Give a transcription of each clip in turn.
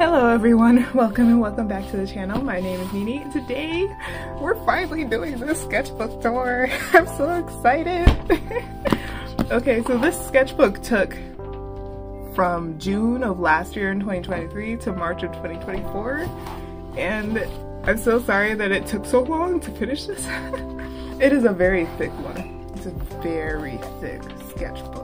Hello everyone, welcome and welcome back to the channel. My name is Nini. Today we're finally doing this sketchbook tour. I'm so excited. Okay, so this sketchbook took from June of last year in 2023 to March of 2024, and I'm so sorry that it took so long to finish this. It is a very thick one. It's a very thick sketchbook.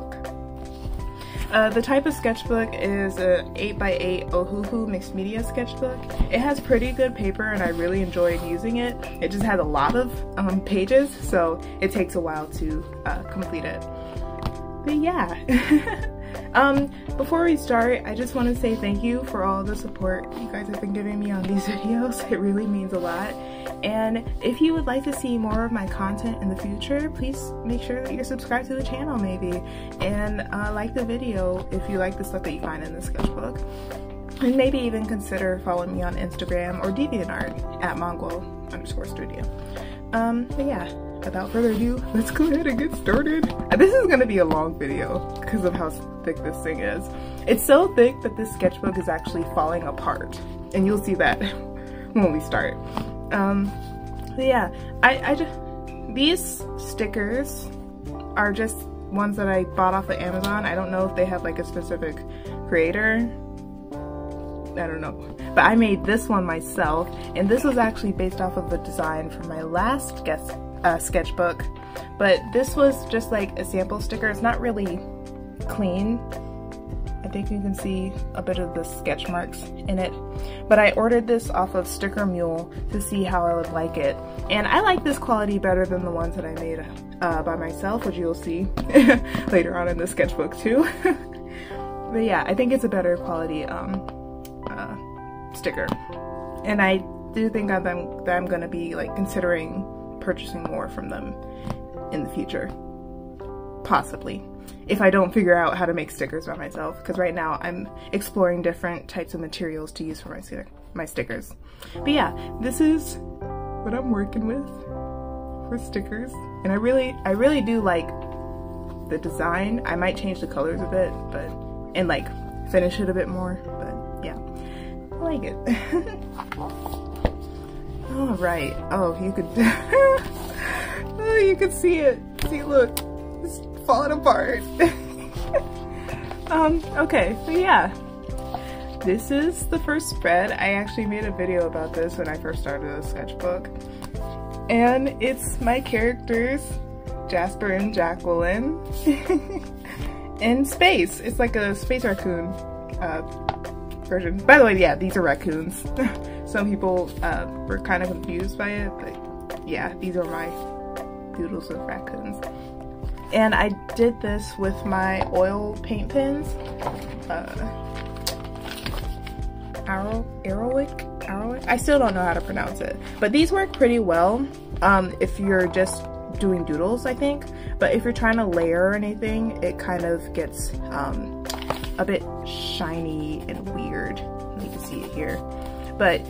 The type of sketchbook is a 8x8 Ohuhu mixed media sketchbook. It has pretty good paper and I really enjoyed using it. It just has a lot of pages, so it takes a while to complete it. But yeah. Before we start, I just want to say thank you for all the support you guys have been giving me on these videos. It really means a lot. And if you would like to see more of my content in the future, please make sure that you're subscribed to the channel maybe, and like the video if you like the stuff that you find in the sketchbook. And maybe even consider following me on Instagram or DeviantArt at Mongol_studio. But yeah, without further ado, let's go ahead and get started. This is gonna be a long video because of how thick this thing is. It's so thick that this sketchbook is actually falling apart, and you'll see that when we start. But yeah, these stickers are just ones that I bought off of Amazon. I don't know if they have like a specific creator. I don't know. But I made this one myself, and this was actually based off of the design from my last sketchbook. But this was just like a sample sticker. It's not really clean. I think you can see a bit of the sketch marks in it. But I ordered this off of Sticker Mule to see how I would like it. And I like this quality better than the ones that I made by myself, which you'll see later on in the sketchbook too. But yeah, I think it's a better quality sticker. And I do think that I'm gonna be like considering purchasing more from them in the future. Possibly. If I don't figure out how to make stickers by myself, because right now I'm exploring different types of materials to use for my stickers. But yeah, this is what I'm working with for stickers, and I really do like the design. I might change the colors a bit, and like finish it a bit more, but yeah, I like it. All right. Oh, you could oh, you could see it. See, look. It's falling apart. Okay, so yeah, this is the first spread. I actually made a video about this when I first started the sketchbook, and it's my characters Jasper and Jacqueline in space. It's like a space raccoon version. By the way, yeah, these are raccoons. Some people were kind of confused by it, but yeah, these are my doodles of raccoons. And I did this with my oil paint pens, Arrowick? I still don't know how to pronounce it, but these work pretty well if you're just doing doodles, I think. But if you're trying to layer or anything, it kind of gets a bit shiny and weird. You can see it here. But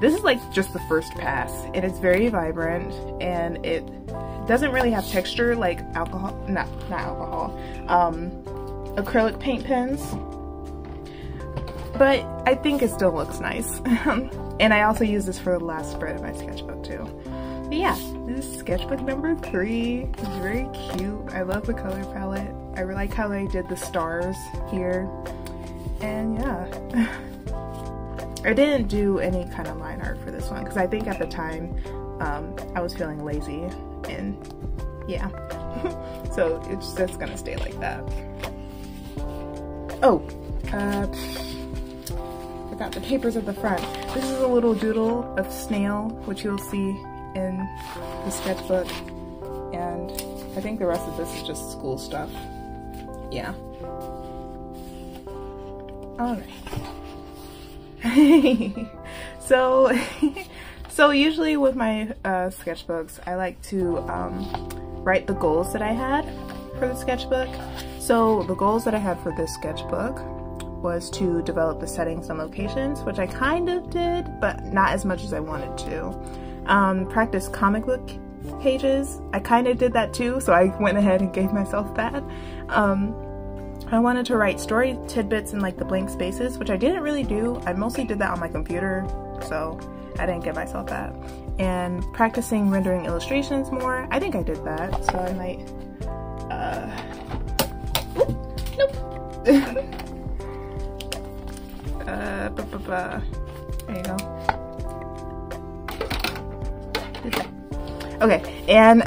this is like just the first pass, and it's very vibrant, and it doesn't really have texture like not alcohol, acrylic paint pens, but I think it still looks nice. And I also use this for the last spread of my sketchbook too. But yeah, this is sketchbook number 3. It's very cute. I love the color palette. I really like how they did the stars here, and yeah. I didn't do any kind of line art for this one because I think at the time I was feeling lazy, and yeah. So it's just gonna stay like that. Oh, forgot the papers at the front. This is a little doodle of snail, which you'll see in the sketchbook, and I think the rest of this is just school stuff. Yeah. Alright. So usually with my sketchbooks, I like to write the goals that I had for the sketchbook. So the goals that I had for this sketchbook was to develop the settings and locations, which I kind of did, but not as much as I wanted to. Practice comic book pages, I kind of did that too, so I went ahead and gave myself that. I wanted to write story tidbits in like the blank spaces, which I didn't really do. I mostly did that on my computer, so I didn't give myself that. And practicing rendering illustrations more. I think I did that, so I might, nope. There you go. Okay, and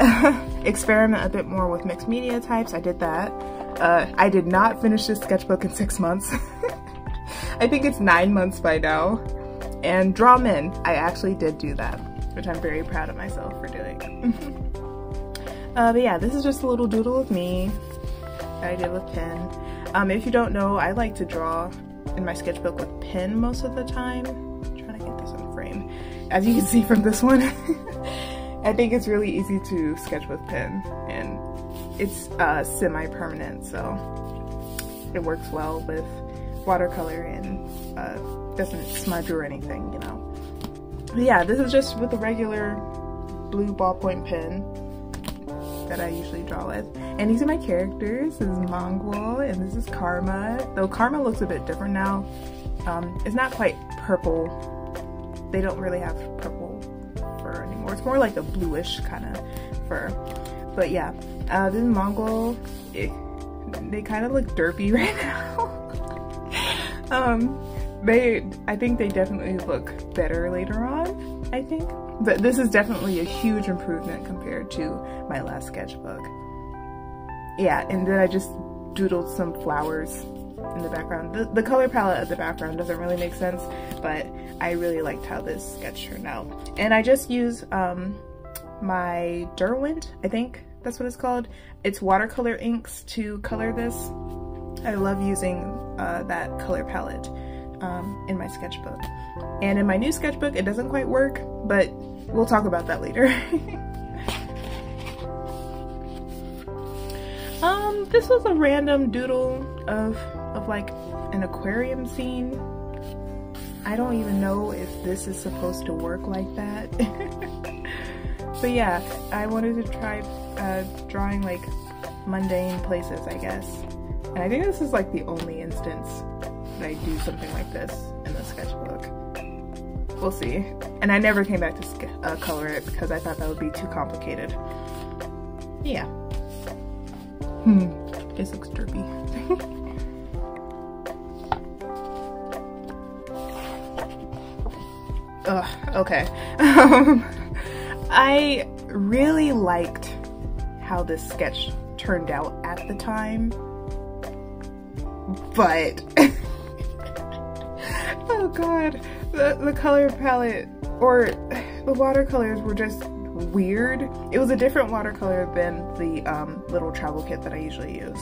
experiment a bit more with mixed media types. I did that. I did not finish this sketchbook in 6 months. I think it's 9 months by now. And draw men, I actually did do that, which I'm very proud of myself for doing. But yeah, this is just a little doodle of me that I did with pen. If you don't know, I like to draw in my sketchbook with pen most of the time. I'm trying to get this in frame. As you can see from this one, I think it's really easy to sketch with pen, and it's semi-permanent, so it works well with watercolor and doesn't smudge or anything, you know. But yeah, this is just with a regular blue ballpoint pen that I usually draw with. And these are my characters. This is Mongol and this is Karma. Though Karma looks a bit different now. It's not quite purple. They don't really have purple fur anymore. It's more like a bluish kind of fur. But yeah, this is Mongol. They kind of look derpy right now. I think they definitely look better later on, I think. But this is definitely a huge improvement compared to my last sketchbook. Yeah, and then I just doodled some flowers in the background. The color palette of the background doesn't really make sense, but I really liked how this sketch turned out. And I just use my Derwent, I think that's what it's called. It's watercolor inks to color this. I love using that color palette in my sketchbook. And in my new sketchbook, it doesn't quite work, but we'll talk about that later. This was a random doodle of like an aquarium scene. I don't even know if this is supposed to work like that. But yeah, I wanted to try drawing like mundane places, I guess. And I think this is like the only instance that I do something like this in the sketchbook. We'll see. And I never came back to color it because I thought that would be too complicated. Yeah. This looks derpy. Ugh, okay. I really liked how this sketch turned out at the time, but oh god, the color palette or the watercolors were just weird. It was a different watercolor than the little travel kit that I usually use.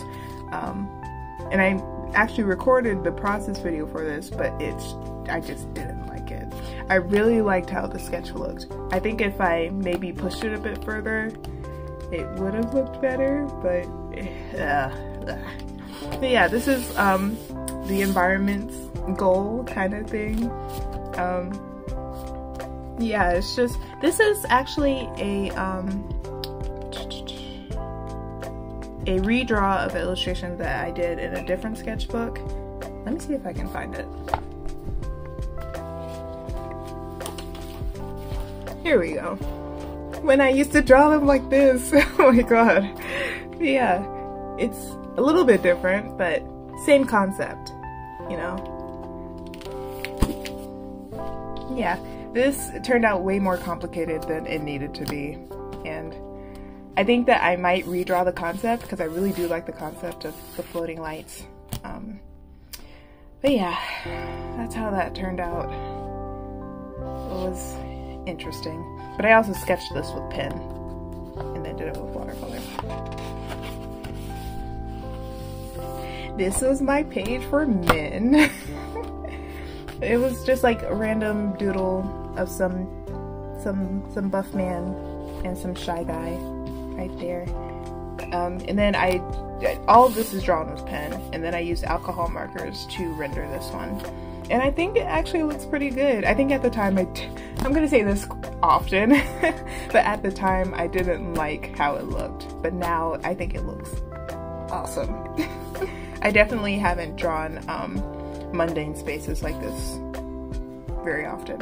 And I actually recorded the process video for this, but I just didn't like it. I really liked how the sketch looked. I think if I maybe pushed it a bit further, it would have looked better, but yeah, this is the environment's goal kind of thing. Yeah, it's just, this is actually a redraw of an illustration that I did in a different sketchbook. Let me see if I can find it. Here we go. When I used to draw them like this. Oh my god. Yeah, it's a little bit different, but same concept, you know? Yeah, this turned out way more complicated than it needed to be, and I think that I might redraw the concept because I really do like the concept of the floating lights. But yeah, that's how that turned out. It was interesting. But I also sketched this with pen and then did it with watercolor. This was my page for men. It was just like a random doodle of some buff man and some shy guy right there. And then all of this is drawn with pen, and then I used alcohol markers to render this one. And I think it actually looks pretty good. I think at the time, I'm gonna say this often, but at the time I didn't like how it looked. But now I think it looks awesome. I definitely haven't drawn mundane spaces like this very often.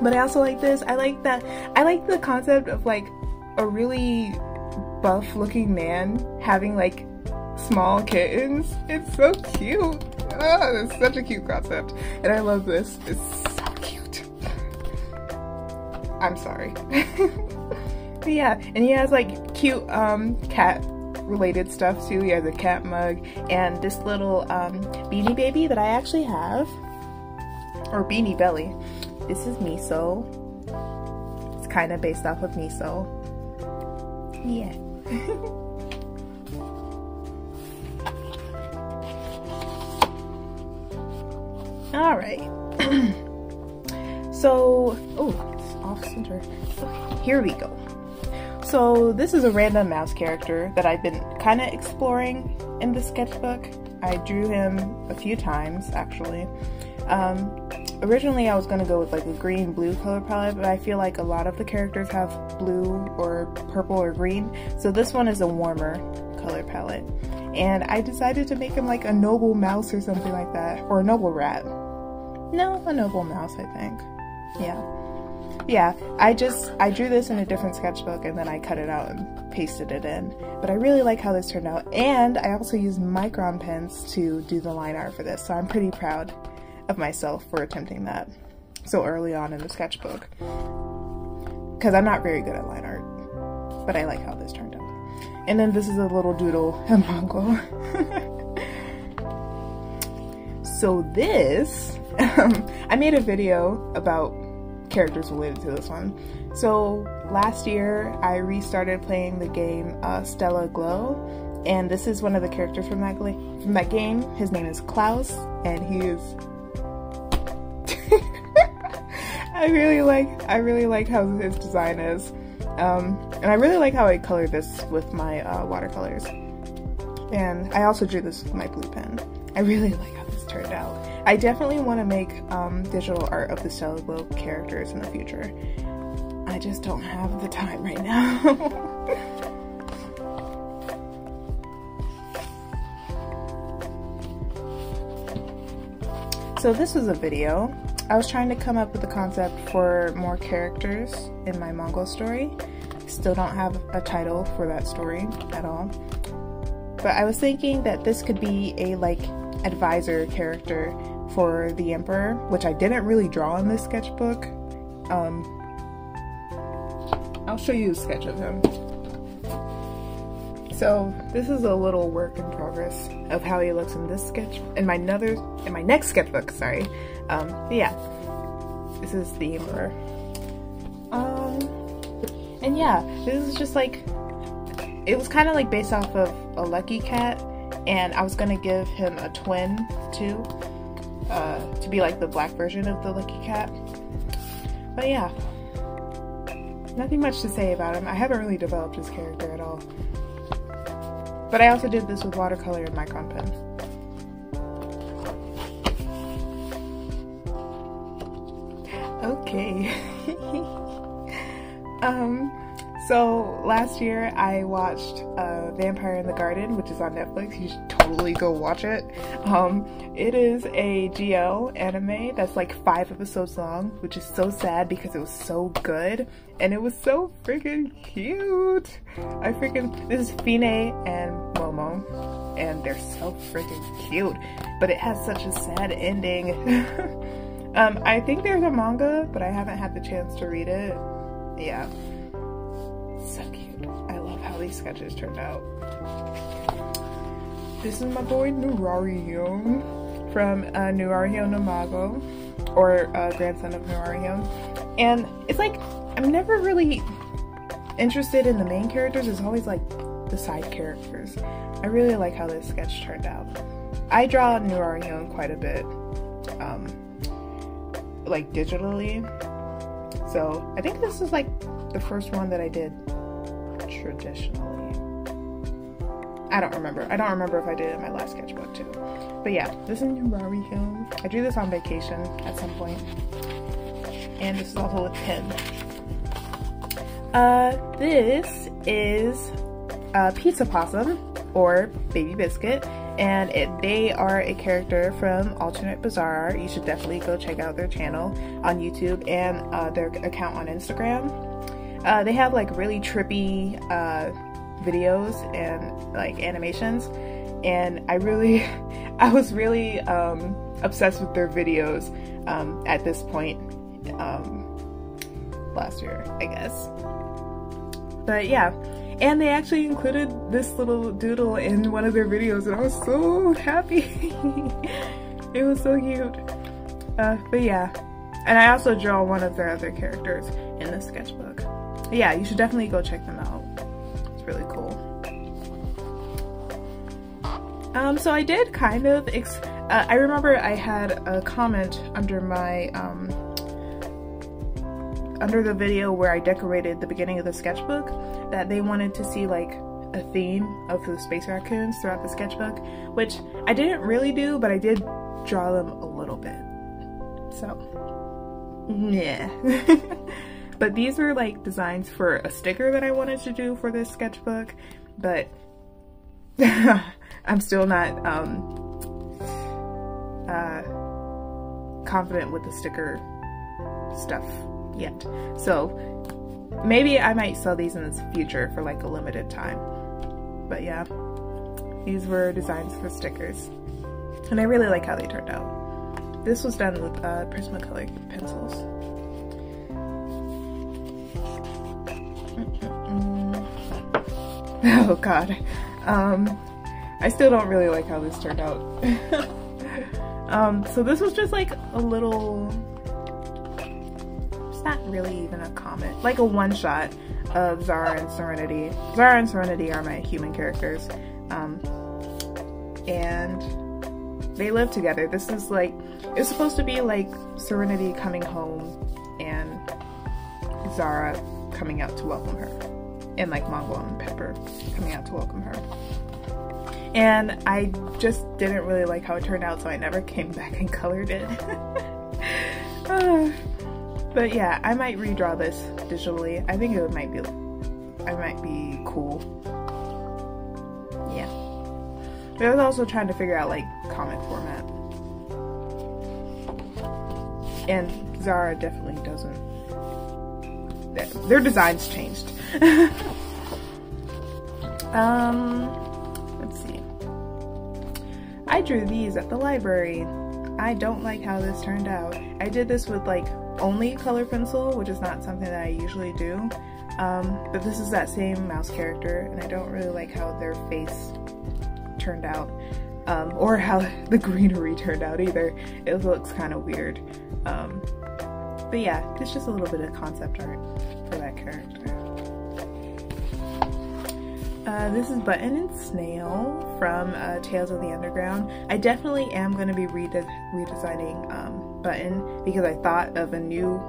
But I also like this. I like the concept of like a really buff looking man having like small kittens. It's so cute. Oh, it's such a cute concept. And I love this. It's so cute. I'm sorry. But yeah, and he has like cute cat related stuff too. He has a cat mug and this little beanie baby that I actually have, or beanie belly. This is Miso. It's kind of based off of Miso. Yeah. All right. So, oh, it's off center. Here we go. So this is a random mouse character that I've been kind of exploring in the sketchbook. I drew him a few times actually. Originally I was going to go with like a green-blue color palette, but I feel like a lot of the characters have blue or purple or green, so this one is a warmer color palette. And I decided to make him like a noble mouse or something like that, or a noble rat. No, a noble mouse, I think. Yeah, I drew this in a different sketchbook and then I cut it out and pasted it in. But I really like how this turned out, and I also used micron pens to do the line art for this, so I'm pretty proud of myself for attempting that so early on in the sketchbook. Because I'm not very good at line art, but I like how this turned out. And then this is a little doodle of Mongol. So this, I made a video about characters related to this one. So last year I restarted playing the game Stella Glow, and this is one of the characters from that game. His name is Klaus, and he is I really like how his design is, and I really like how I colored this with my watercolors, and I also drew this with my blue pen. I really like how this turned out. I definitely want to make digital art of the Stella Glow characters in the future. I just don't have the time right now. So this was a video. I was trying to come up with a concept for more characters in my Mongol story. Still don't have a title for that story at all. But I was thinking that this could be a like advisor character for the Emperor, which I didn't really draw in this sketchbook. I'll show you a sketch of him. So this is a little work in progress of how he looks in this sketch, in my next sketchbook, sorry. Yeah, this is the Emperor. And yeah, this is just like, it was kind of like based off of a Lucky Cat, and I was gonna give him a twin too, to be like the black version of the Lucky Cat. But yeah, nothing much to say about him. I haven't really developed his character at all. But I also did this with watercolor and micron pen. Okay. So last year I watched Vampire in the Garden, which is on Netflix. You should totally go watch it. It is a GL anime that's like 5 episodes long, which is so sad because it was so good and it was so freaking cute. This is Fine and Momo, and they're so freaking cute, but it has such a sad ending. I think there's a manga, but I haven't had the chance to read it. Yeah, so cute. I love how these sketches turned out. This is my boy Nurarihyun from Nurarihyun no Mago, or grandson of Nurarihyun. And it's like, I'm never really interested in the main characters. It's always like the side characters. I really like how this sketch turned out. I draw Nurarihyun quite a bit, like digitally. So I think this is like the first one that I did traditionally. I don't remember. I don't remember if I did it in my last sketchbook too. But yeah, this is Nurarihyun. I drew this on vacation at some point. And this is also with pen. This is Pizza Possum, or Baby Biscuit. and they are a character from Alternate Bizarre Art. You should definitely go check out their channel on YouTube and their account on Instagram. They have like really trippy videos and like animations, and I was really obsessed with their videos at this point last year, I guess. But yeah, and they actually included this little doodle in one of their videos, and I was so happy. It was so cute. But yeah, and I also draw one of their other characters in the sketchbook. But yeah, you should definitely go check them out. It's really cool. So I did kind of, I remember I had a comment under my, under the video where I decorated the beginning of the sketchbook that they wanted to see like a theme of the space raccoons throughout the sketchbook, which I didn't really do, but I did draw them a little bit. So, yeah. But these were like designs for a sticker that I wanted to do for this sketchbook, but I'm still not confident with the sticker stuff yet. So maybe I might sell these in the future for like a limited time. But yeah, these were designs for stickers, and I really like how they turned out. This was done with Prismacolor pencils. Oh god. I still don't really like how this turned out. So this was just like a little, it's not really even a comic, like a one-shot of Zara and Serenity. Zara and Serenity are my human characters, and they live together. This is like, it's supposed to be like Serenity coming home and Zara coming out to welcome her, and like Mongo and Pepper coming out to welcome her. And I just didn't really like how it turned out, so I never came back and colored it. But yeah, I might redraw this digitally. I think it might be cool. Yeah. But I was also trying to figure out like comic format. And Zara definitely doesn't. Their designs changed. Let's see. I drew these at the library. I don't like how this turned out. I did this with like only color pencil, which is not something that I usually do. But this is that same mouse character, and I don't really like how their face turned out. Or how the greenery turned out either. It looks kind of weird. But yeah, it's just a little bit of concept art for that character. This is Button and Snail from Tales of the Underground. I definitely am going to be redesigning Button, because I thought of a new,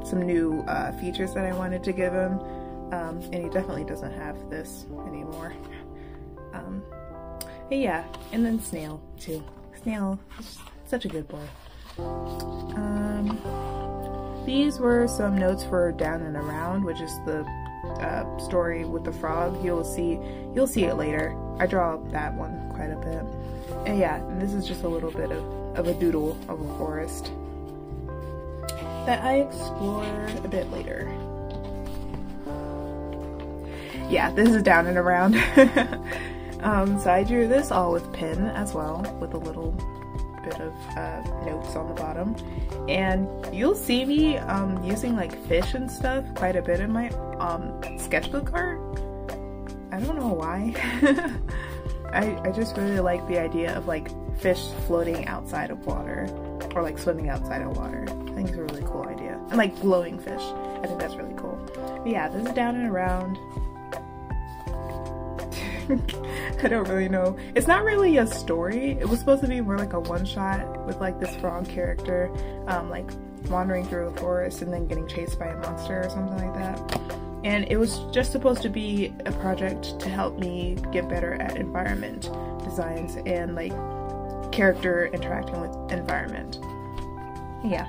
some new features that I wanted to give him, and he definitely doesn't have this anymore. But yeah, and then Snail too. Snail is such a good boy. These were some notes for Down and Around, which is the story with the frog. You'll see it later. I draw that one quite a bit. And yeah, and this is just a little bit of a doodle of a forest that I explore a bit later. Yeah, this is Down and Around. So I drew this all with pen as well, with a little bit of notes on the bottom. And you'll see me using like fish and stuff quite a bit in my sketchbook art. I don't know why. I just really like the idea of like fish floating outside of water, or like swimming outside of water. I think it's a really cool idea. And like glowing fish. I think that's really cool. But yeah, this is Down and Around. I don't really know. It's not really a story. It was supposed to be more like a one-shot with like this frog character like wandering through a forest and then getting chased by a monster or something like that. And it was just supposed to be a project to help me get better at environment designs and like character interacting with environment. Yeah.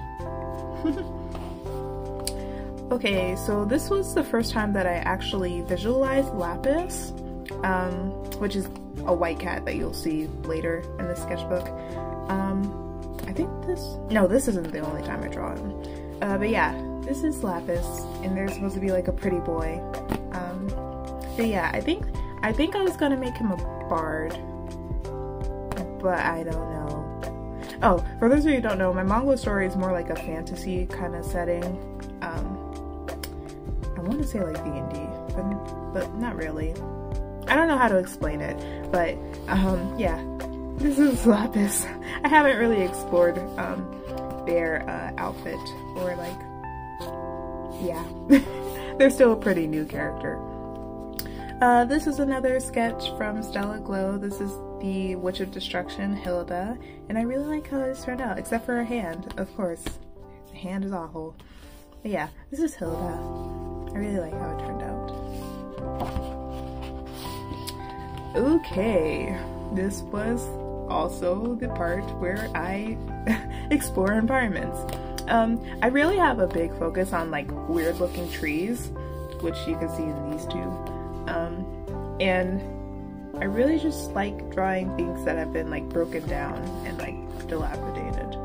Okay, so this was the first time that I actually visualized lapis. which is a white cat that you'll see later in the sketchbook. I think this isn't the only time I draw him. But yeah, this is Lapis, and they're supposed to be like a pretty boy. But yeah, I think I was gonna make him a bard, but I don't know. Oh, for those of you who don't know, my manga story is more like a fantasy kind of setting. I want to say like D&D, but not really. I don't know how to explain it, but yeah, this is Lapis. I haven't really explored their outfit, or like, yeah, they're still a pretty new character. This is another sketch from Stella Glow. This is the Witch of Destruction, Hilda, and I really like how this turned out, except for her hand, of course. The hand is awful. But yeah, this is Hilda. I really like how it turned out. Okay, this was also the part where I explore environments. I really have a big focus on like weird looking trees, which you can see in these two. And I really just like drawing things that have been like broken down and like dilapidated.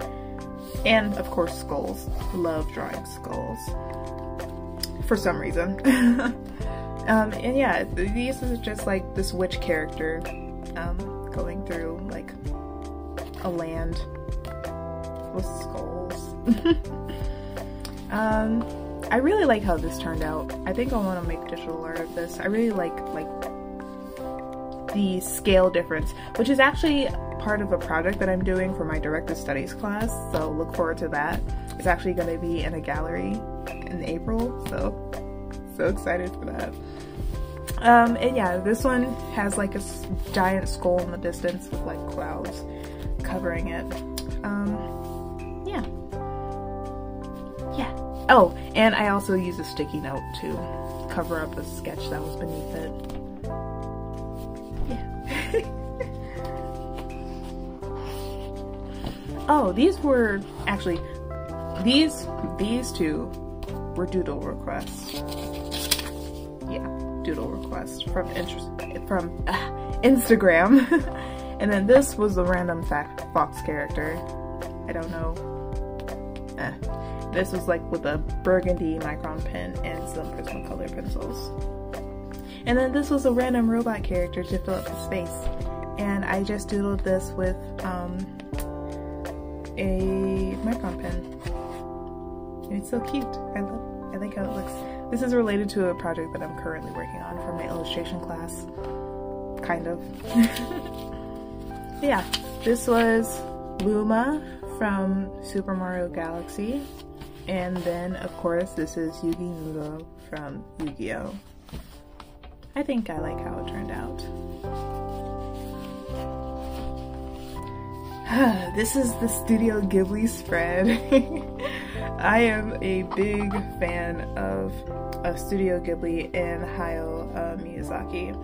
And of course skulls. Love drawing skulls for some reason. And yeah, these is just like this witch character going through like a land with skulls. I really like how this turned out. I think I want to make digital art of this. I really like the scale difference, which is actually part of a project that I'm doing for my directed studies class, so look forward to that. It's actually going to be in a gallery in April, so excited for that. And yeah, this one has like a giant skull in the distance with like clouds covering it. Yeah. Oh, and I also use a sticky note to cover up a sketch that was beneath it. Yeah. Oh, these were actually, these two were doodle requests. Yeah, doodle requests from Instagram. And then this was a random fox character. I don't know. This was like with a burgundy micron pen and some Prismacolor pencils. And then this was a random robot character to fill up the space. And I just doodled this with a micron pen. And it's so cute. I like how it looks. This is related to a project that I'm currently working on for my illustration class. Kind of. Yeah, this was Luma from Super Mario Galaxy. And then, of course, this is Yugi Muto from Yu-Gi-Oh! I think I like how it turned out. This is the Studio Ghibli spread. I am a big fan of Studio Ghibli and Hayao Miyazaki.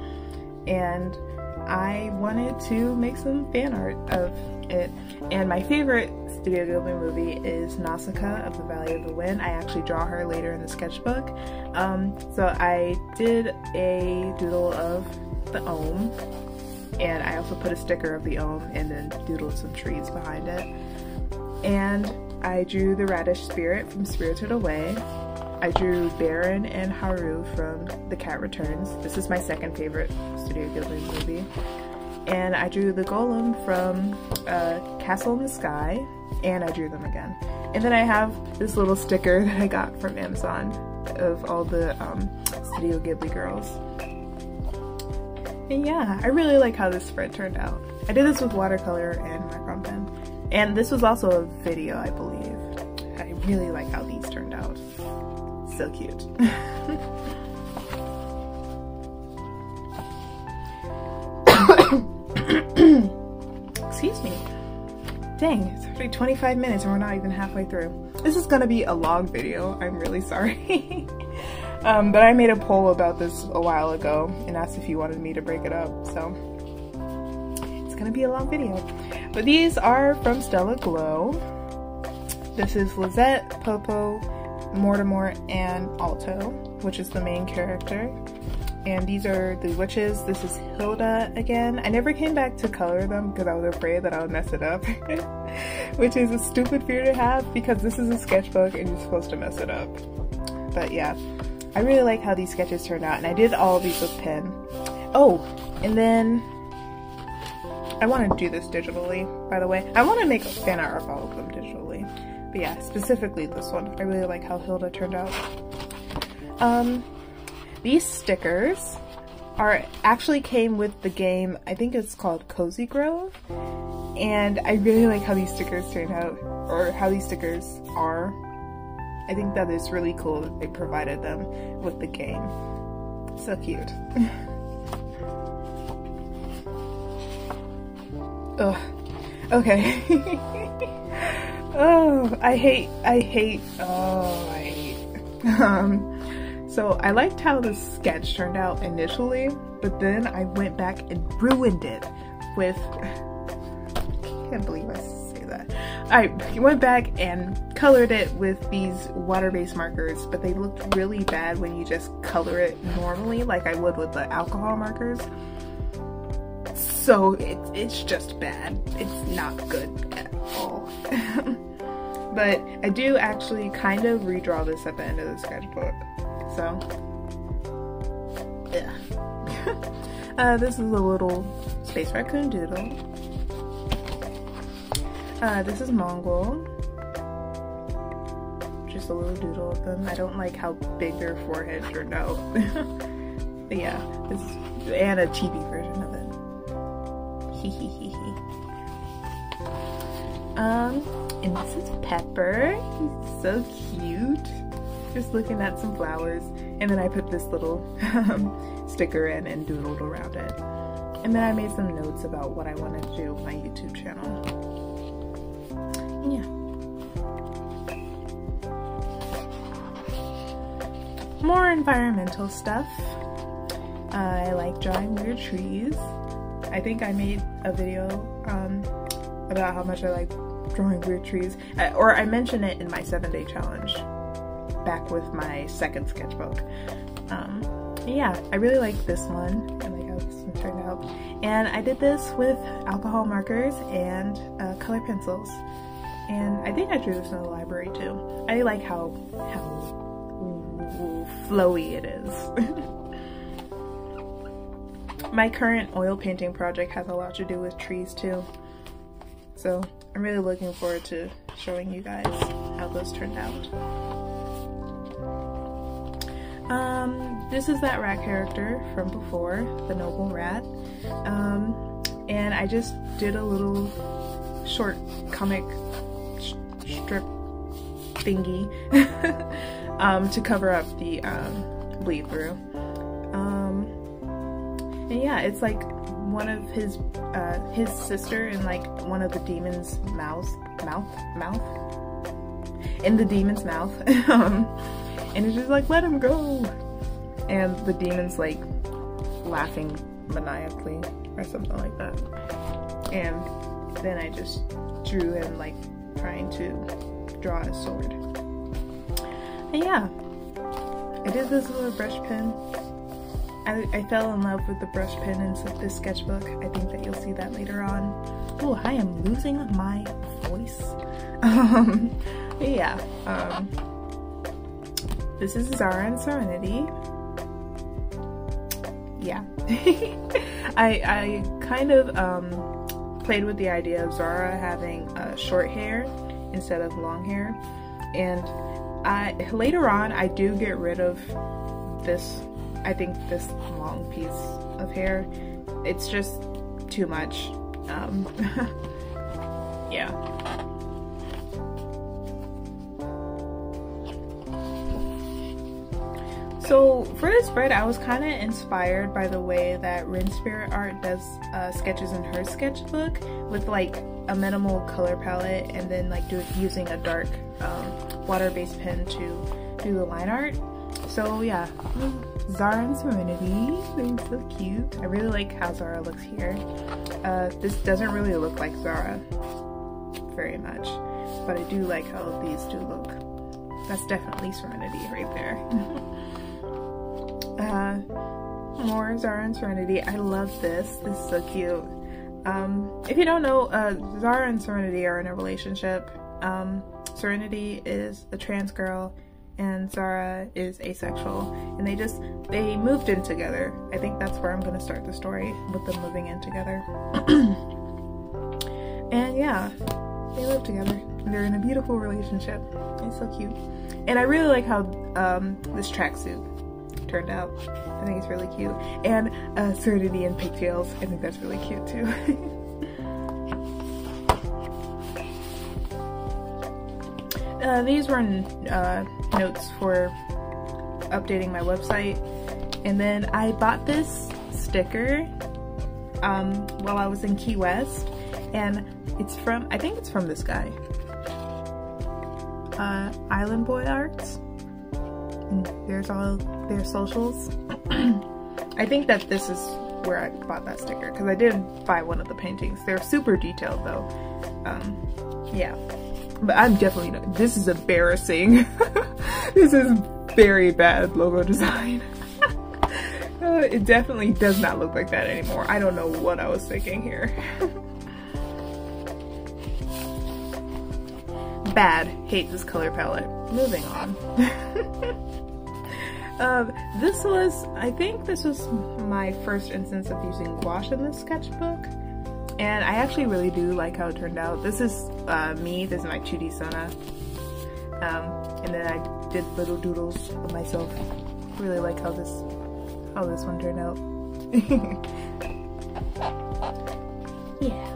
And I wanted to make some fan art of it. And my favorite Studio Ghibli movie is Nausicaa of the Valley of the Wind. I actually draw her later in the sketchbook. So I did a doodle of the Ohm, and I also put a sticker of the Ohm and then doodled some trees behind it. And I drew the Radish Spirit from Spirited Away. I drew Baron and Haru from The Cat Returns. This is my second favorite Studio Ghibli movie. And I drew the Golem from Castle in the Sky, and I drew them again. And then I have this little sticker that I got from Amazon of all the Studio Ghibli girls. And yeah, I really like how this spread turned out. I did this with watercolor and micron pen. And this was also a video, I believe. I really like how these turned out. So cute. Excuse me. Dang, it's already 25 minutes and we're not even halfway through. This is gonna be a long video. I'm really sorry. But I made a poll about this a while ago and asked if you wanted me to break it up, so it's gonna be a long video. But these are from Stella Glow. This is Lizette, Popo, Mortimer, and Alto, which is the main character. and these are the witches. This is Hilda again. I never came back to color them because I was afraid that I would mess it up, which is a stupid fear to have because this is a sketchbook and you're supposed to mess it up. But yeah, I really like how these sketches turned out, and I did all of these with pen. Oh, and then I want to do this digitally, by the way. I want to make a fan art of all of them digitally. But yeah, specifically this one. I really like how Hilda turned out. These stickers actually came with the game, I think it's called Cozy Grove. And I really like how these stickers turned out, or how these stickers are. I think that is really cool that they provided them with the game. So cute. Ugh. Okay. Oh, I hate. So I liked how the sketch turned out initially, but then I went back and ruined it with, I can't believe I say that. I went back and colored it with these water-based markers, but they looked really bad when you just color it normally, like I would with the alcohol markers. So it's just bad. It's not good at all. But I do actually kind of redraw this at the end of the sketchbook. So, yeah. This is a little space raccoon doodle. This is Mongol. Just a little doodle of them. I don't like how big their forehead turned out. But yeah, this is, and a chibi version of it. And this is Pepper. He's so cute. Just looking at some flowers, and then I put this little sticker in and doodled around it. And then I made some notes about what I wanted to do with my YouTube channel. Yeah. More environmental stuff. I like drawing weird trees. I think I made a video about how much I like drawing weird trees, or I mentioned it in my 7-day challenge back with my second sketchbook. Yeah, I really like this one. I like how this one turned out. And I did this with alcohol markers and color pencils. And I think I drew this in the library too. I like how flowy it is. My current oil painting project has a lot to do with trees too. So I'm really looking forward to showing you guys how those turned out. This is that rat character from before, the noble rat. And I just did a little short comic strip thingy to cover up the bleed through. And yeah, it's like one of his sister in like one of the demon's mouth in the demon's mouth. And it's just like, let him go, and the demon's like laughing maniacally or something like that. And then I just drew him like trying to draw a sword. And yeah, I did this with a brush pen. I fell in love with the brush pen in this sketchbook. I think that you'll see that later on. Oh, I am losing my voice. Yeah. This is Zara and Serenity. Yeah. I kind of played with the idea of Zara having short hair instead of long hair. And later on, I do get rid of this, I think this long piece of hair. It's just too much. Yeah. So for this spread, I was kind of inspired by the way that Rin Spirit Art does sketches in her sketchbook, with like a minimal color palette and then like using a dark water-based pen to do the line art. So yeah, Zara and Serenity, they're so cute. I really like how Zara looks here. This doesn't really look like Zara very much, but I do like how these two look. That's definitely Serenity right there. more Zara and Serenity. I love this. This is so cute. If you don't know, Zara and Serenity are in a relationship. Serenity is a trans girl and Zara is asexual, and they moved in together. I think that's where I'm gonna start the story, with them moving in together. And yeah, they live together and they're in a beautiful relationship. It's so cute. And I really like how this tracksuit turned out. I think it's really cute. And Serenity and pigtails, I think that's really cute too. These were notes for updating my website. And then I bought this sticker while I was in Key West, and it's from, I think it's from this guy, Island Boy Arts. And there's all their socials. I think that this is where I bought that sticker, because I did buy one of the paintings. They're super detailed though. Yeah, but I'm definitely not, this is embarrassing. This is very bad logo design. It definitely does not look like that anymore. I don't know what I was thinking here. Bad. Hate this color palette. Moving on. I think this was my first instance of using gouache in this sketchbook. And I actually really do like how it turned out. This is me. This is my 2D Sona. And then I did little doodles of myself. Really like how this one turned out. Yeah,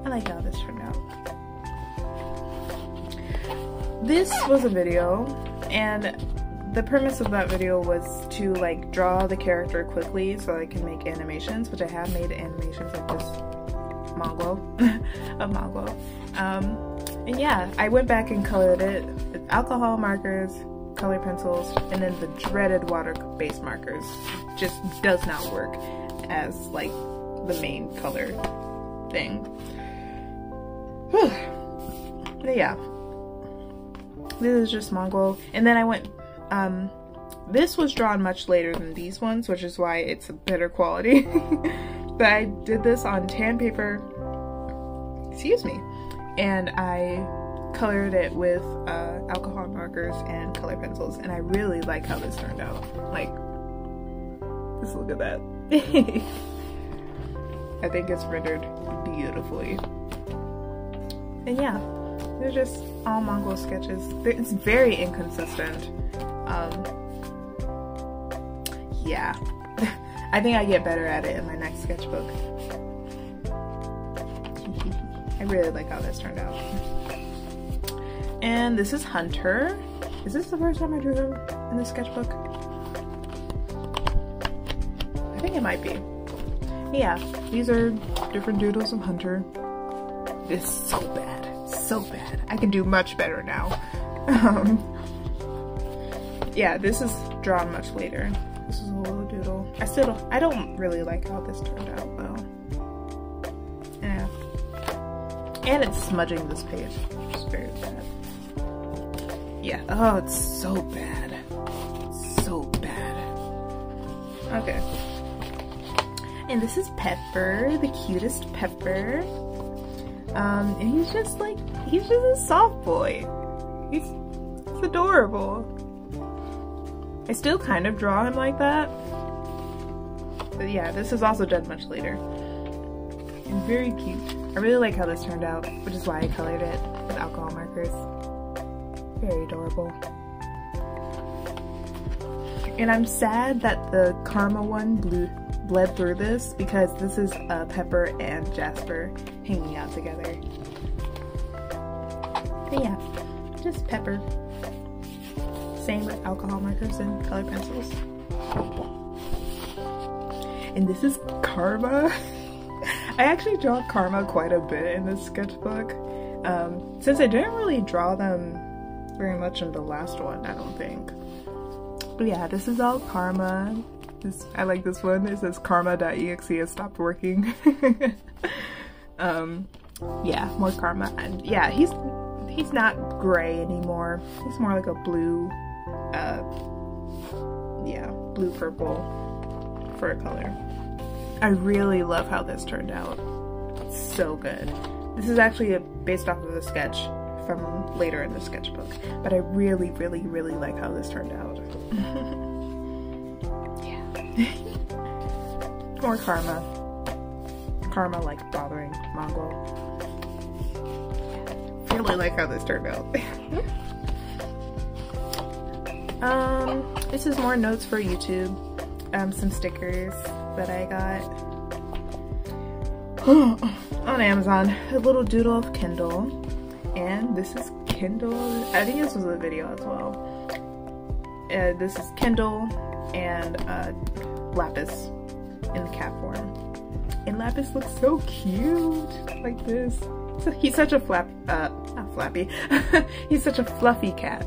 I like how this turned out. This was a video, and the premise of that video was to like draw the character quickly so I can make animations, which I have made animations of this Mongo, and yeah, I went back and colored it with alcohol markers, color pencils, and then the dreaded water-based markers. Just does not work as like the main color thing. But yeah, this is just Mongo. And then I went, this was drawn much later than these ones, which is why it's a better quality. But I did this on tan paper, excuse me, and I colored it with alcohol markers and color pencils, and I really like how this turned out. Like, just look at that. I think it's rendered beautifully. And yeah, they're just all Mongo sketches. It's very inconsistent. Yeah. I think I get better at it in my next sketchbook. I really like how this turned out. And this is Hunter. Is this the first time I drew him in this sketchbook? I think it might be. Yeah, these are different doodles of Hunter. This is so bad. So bad. I can do much better now. Yeah, this is drawn much later. This is a little doodle. I don't really like how this turned out though. Yeah. And it's smudging this page, which is very bad. Yeah, oh, it's so bad. So bad. Okay. And this is Pepper, the cutest Pepper. And he's just a soft boy. He's adorable. I still kind of draw him like that. But yeah, this is also done much later. And very cute. I really like how this turned out, which is why I colored it with alcohol markers. Very adorable. And I'm sad that the Karma one bled through this, because this is Pepper and Jasper hanging out together. But yeah, just Pepper. Same with alcohol markers and color pencils. And this is Karma. I actually draw Karma quite a bit in this sketchbook. Since I didn't really draw them very much in the last one, I don't think. But yeah, this is all Karma. I like this one. It says karma.exe has stopped working. Yeah, more Karma. And yeah, he's not gray anymore. He's more like a blue, yeah, blue purple. for a color. I really love how this turned out. It's so good. This is actually based off of a sketch from later in the sketchbook, but I really, really, really like how this turned out. Yeah. More Karma. Karma like bothering Mongo. Really like how this turned out. This is more notes for YouTube. Some stickers that I got on Amazon. A little doodle of Kindle, and this is Kindle. I think this was a video as well. This is Kindle and Lapis in the cat form. And Lapis looks so cute, like this. So he's such a not flappy. He's such a fluffy cat.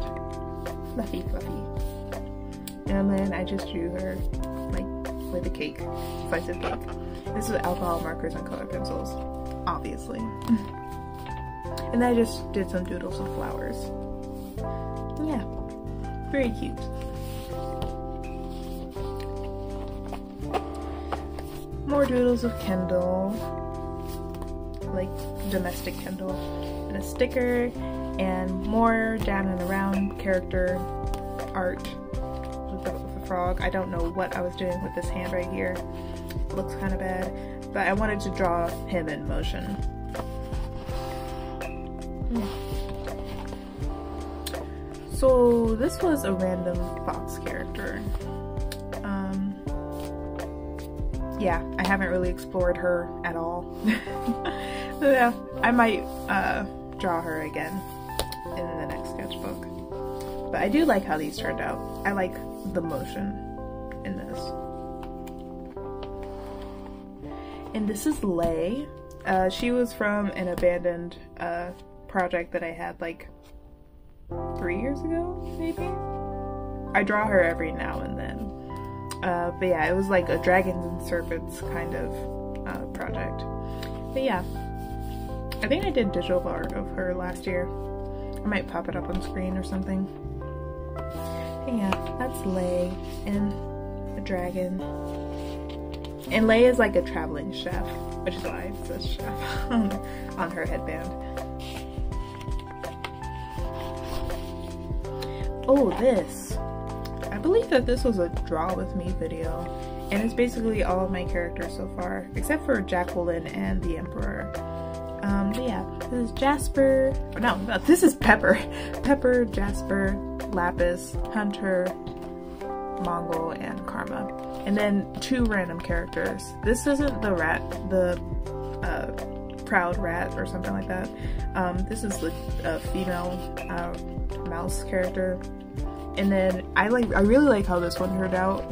Fluffy. And then I just drew her like with a cake, slice of cake. This is alcohol markers and color pencils, obviously. And then I just did some doodles of flowers. Yeah, very cute. More doodles of Kindle, like domestic Kindle, and a sticker, and more down and around character art with the frog. I don't know what I was doing with this hand right here. It looks kind of bad, but I wanted to draw him in motion. So this was a random fox character. Yeah, I haven't really explored her at all. Yeah, I might draw her again in the next sketchbook. But I do like how these turned out. I like the motion in this. And this is Lay. She was from an abandoned project that I had like 3 years ago, maybe? I draw her every now and then. But yeah, it was like a dragons and serpents kind of project. But yeah, I think I did digital art of her last year. I might pop it up on screen or something. But yeah, that's Lay and a dragon. And Lay is like a traveling chef, which is why it says chef on her headband. Oh, this. I believe that this was a draw with me video, and it's basically all of my characters so far, except for Jacqueline and the Emperor. But yeah, this is Jasper. No, this is Pepper. Pepper, Jasper, Lapis, Hunter, Mongol, and Karma. And then 2 random characters. This isn't the rat, the proud rat or something like that. This is the female mouse character. And then I really like how this one turned out.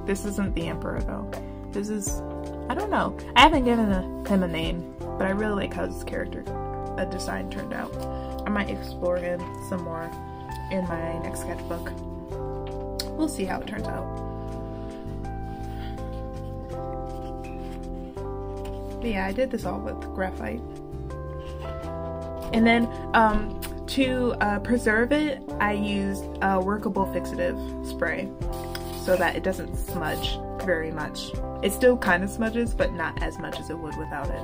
This isn't the Emperor though. This is, I don't know. I haven't given him a name, but I really like how this character design turned out. I might explore him some more in my next sketchbook. We'll see how it turns out. But yeah, I did this all with graphite. And then to preserve it, I used a workable fixative spray so that it doesn't smudge very much. It still kind of smudges, but not as much as it would without it.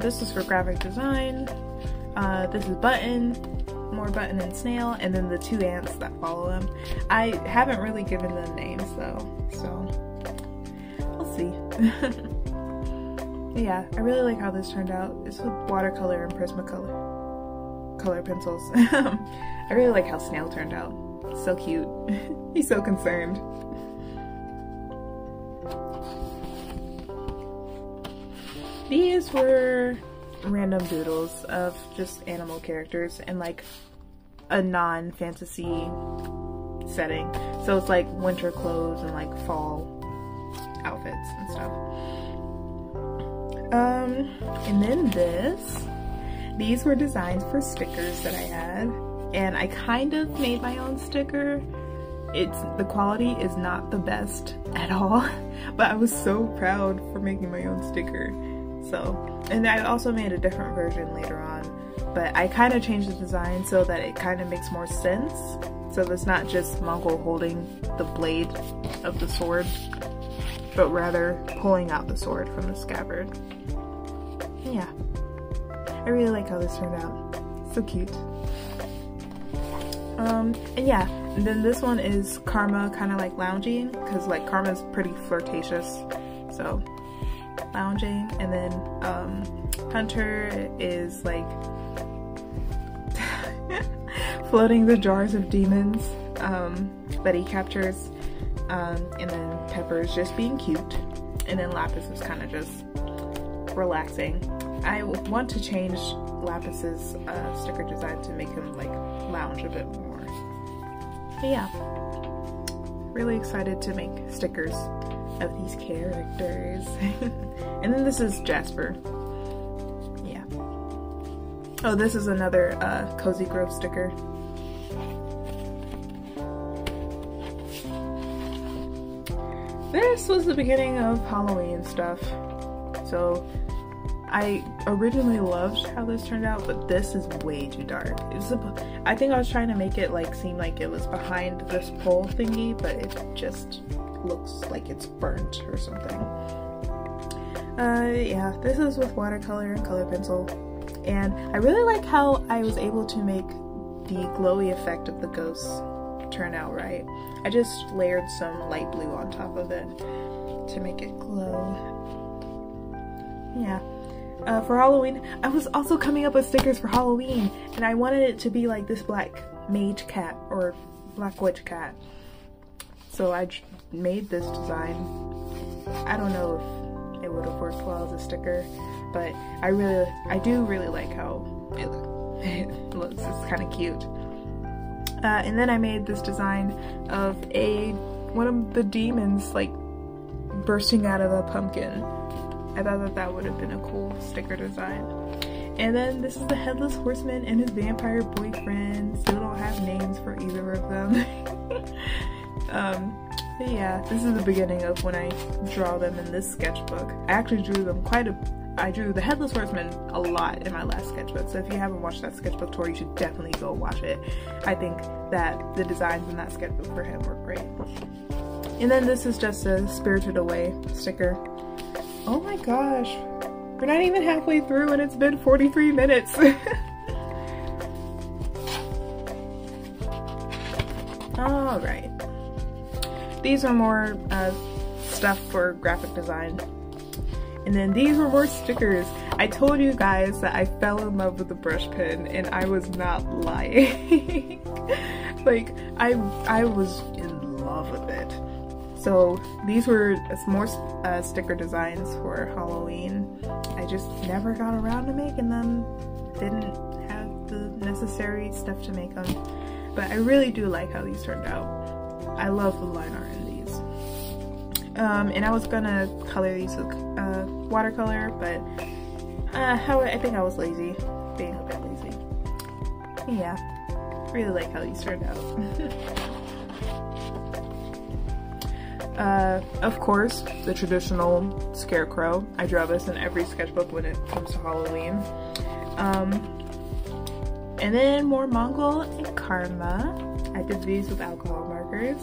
This is for graphic design. This is Button, more Button and Snail, and then the 2 ants that follow them. I haven't really given them names though, so we'll see. Yeah, I really like how this turned out. It's with watercolor and Prismacolor color pencils. I really like how Snail turned out. So cute. He's so concerned. These were random doodles of just animal characters in like a non-fantasy setting. So it's like winter clothes and like fall outfits and stuff. And then these were designs for stickers that I had, and I kind of made my own sticker. The quality is not the best at all, but I was so proud for making my own sticker. So, and I also made a different version later on, but I kind of changed the design so that it kind of makes more sense. So it's not just Mongol holding the blade of the sword, but rather pulling out the sword from the scabbard. Yeah, I really like how this turned out. So cute. And yeah, and then this one is Karma, kind of like lounging, because like Karma's pretty flirtatious, so lounging. And then Hunter is like floating the jars of demons that he captures, and then Pepper is just being cute, and then Lapis is kind of just relaxing. I want to change Lapis's sticker design to make him like lounge a bit more. But yeah, really excited to make stickers of these characters. And then this is Jasper. Yeah. Oh, this is another Cozy Grove sticker. This was the beginning of Halloween stuff. So I originally loved how this turned out, but this is way too dark. I think I was trying to make it like seem like it was behind this pole thingy, but it just looks like it's burnt or something. Yeah, this is with watercolor and color pencil, and I really like how I was able to make the glowy effect of the ghosts turn out right. I just layered some light blue on top of it to make it glow. Yeah. For Halloween, I was also coming up with stickers for Halloween, and I wanted it to be like this black mage cat or black witch cat. So I made this design. I don't know if it would have worked well as a sticker, but I do really like how it looks. It's kind of cute. And then I made this design of one of the demons like bursting out of a pumpkin. I thought that that would have been a cool sticker design. And then this is the Headless Horseman and his vampire boyfriend. Still don't have names for either of them. But yeah, this is the beginning of when I draw them in this sketchbook. I actually drew them I drew the Headless Horseman a lot in my last sketchbook, so if you haven't watched that sketchbook tour, you should definitely go watch it. I think that the designs in that sketchbook for him were great. And then this is just a Spirited Away sticker. Oh my gosh, we're not even halfway through and it's been 43 minutes. Alright. These are more stuff for graphic design. And then these were more stickers. I told you guys that I fell in love with the brush pen, and I was not lying. Like, I was in love with it. So these were more sticker designs for Halloween. I just never got around to making them. Didn't have the necessary stuff to make them. But I really do like how these turned out. I love the line art in these. And I was gonna color these with watercolor, but I think I was lazy, being a bit lazy. Yeah, really like how these turned out. Of course, the traditional scarecrow. I draw this in every sketchbook when it comes to Halloween. And then more Mongol and Karma. I did these with alcohol markers,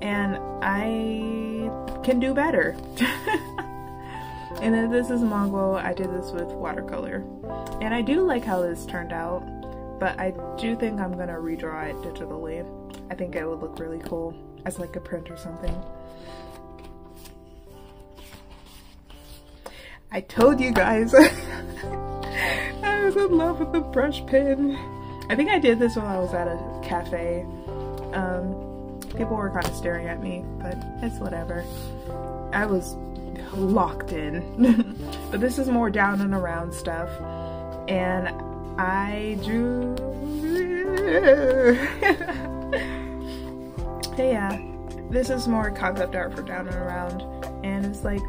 and I can do better. And then this is Mongol. I did this with watercolor, and I do like how this turned out, but I do think I'm gonna redraw it digitally. I think it would look really cool as like a print or something. I told you guys I was in love with the brush pen. I think I did this while I was at a cafe. People were kind of staring at me, but it's whatever. I was locked in. But this is more down and around stuff, and I drew yeah, this is more concept art for down and around, and it's like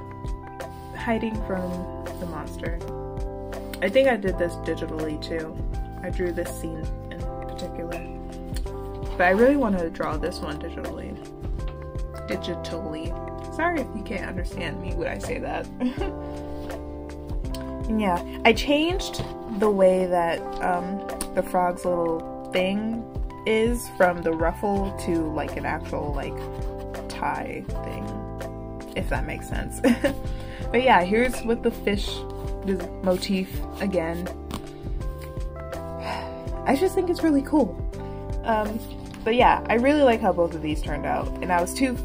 hiding from the monster. I think I did this digitally too. I drew this scene in particular, but I really want to draw this one digitally. Sorry if you can't understand me when I say that. Yeah, I changed the way that the frog's little thing is from the ruffle to like an actual like tie thing, if that makes sense. But yeah, here's with the fish, this motif again. I just think it's really cool. But yeah, I really like how both of these turned out, and I was too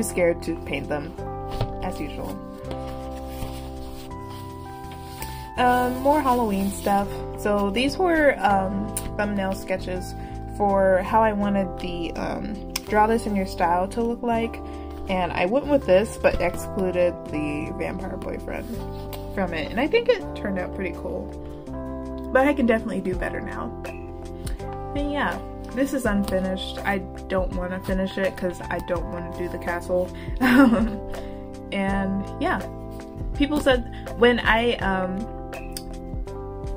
scared to paint them, as usual. More Halloween stuff. So these were thumbnail sketches for how I wanted the Draw This in Your Style to look like, and I went with this but excluded the vampire boyfriend from it, and I think it turned out pretty cool, but I can definitely do better now. And yeah, this is unfinished. I don't want to finish it because I don't want to do the castle. And yeah, people said when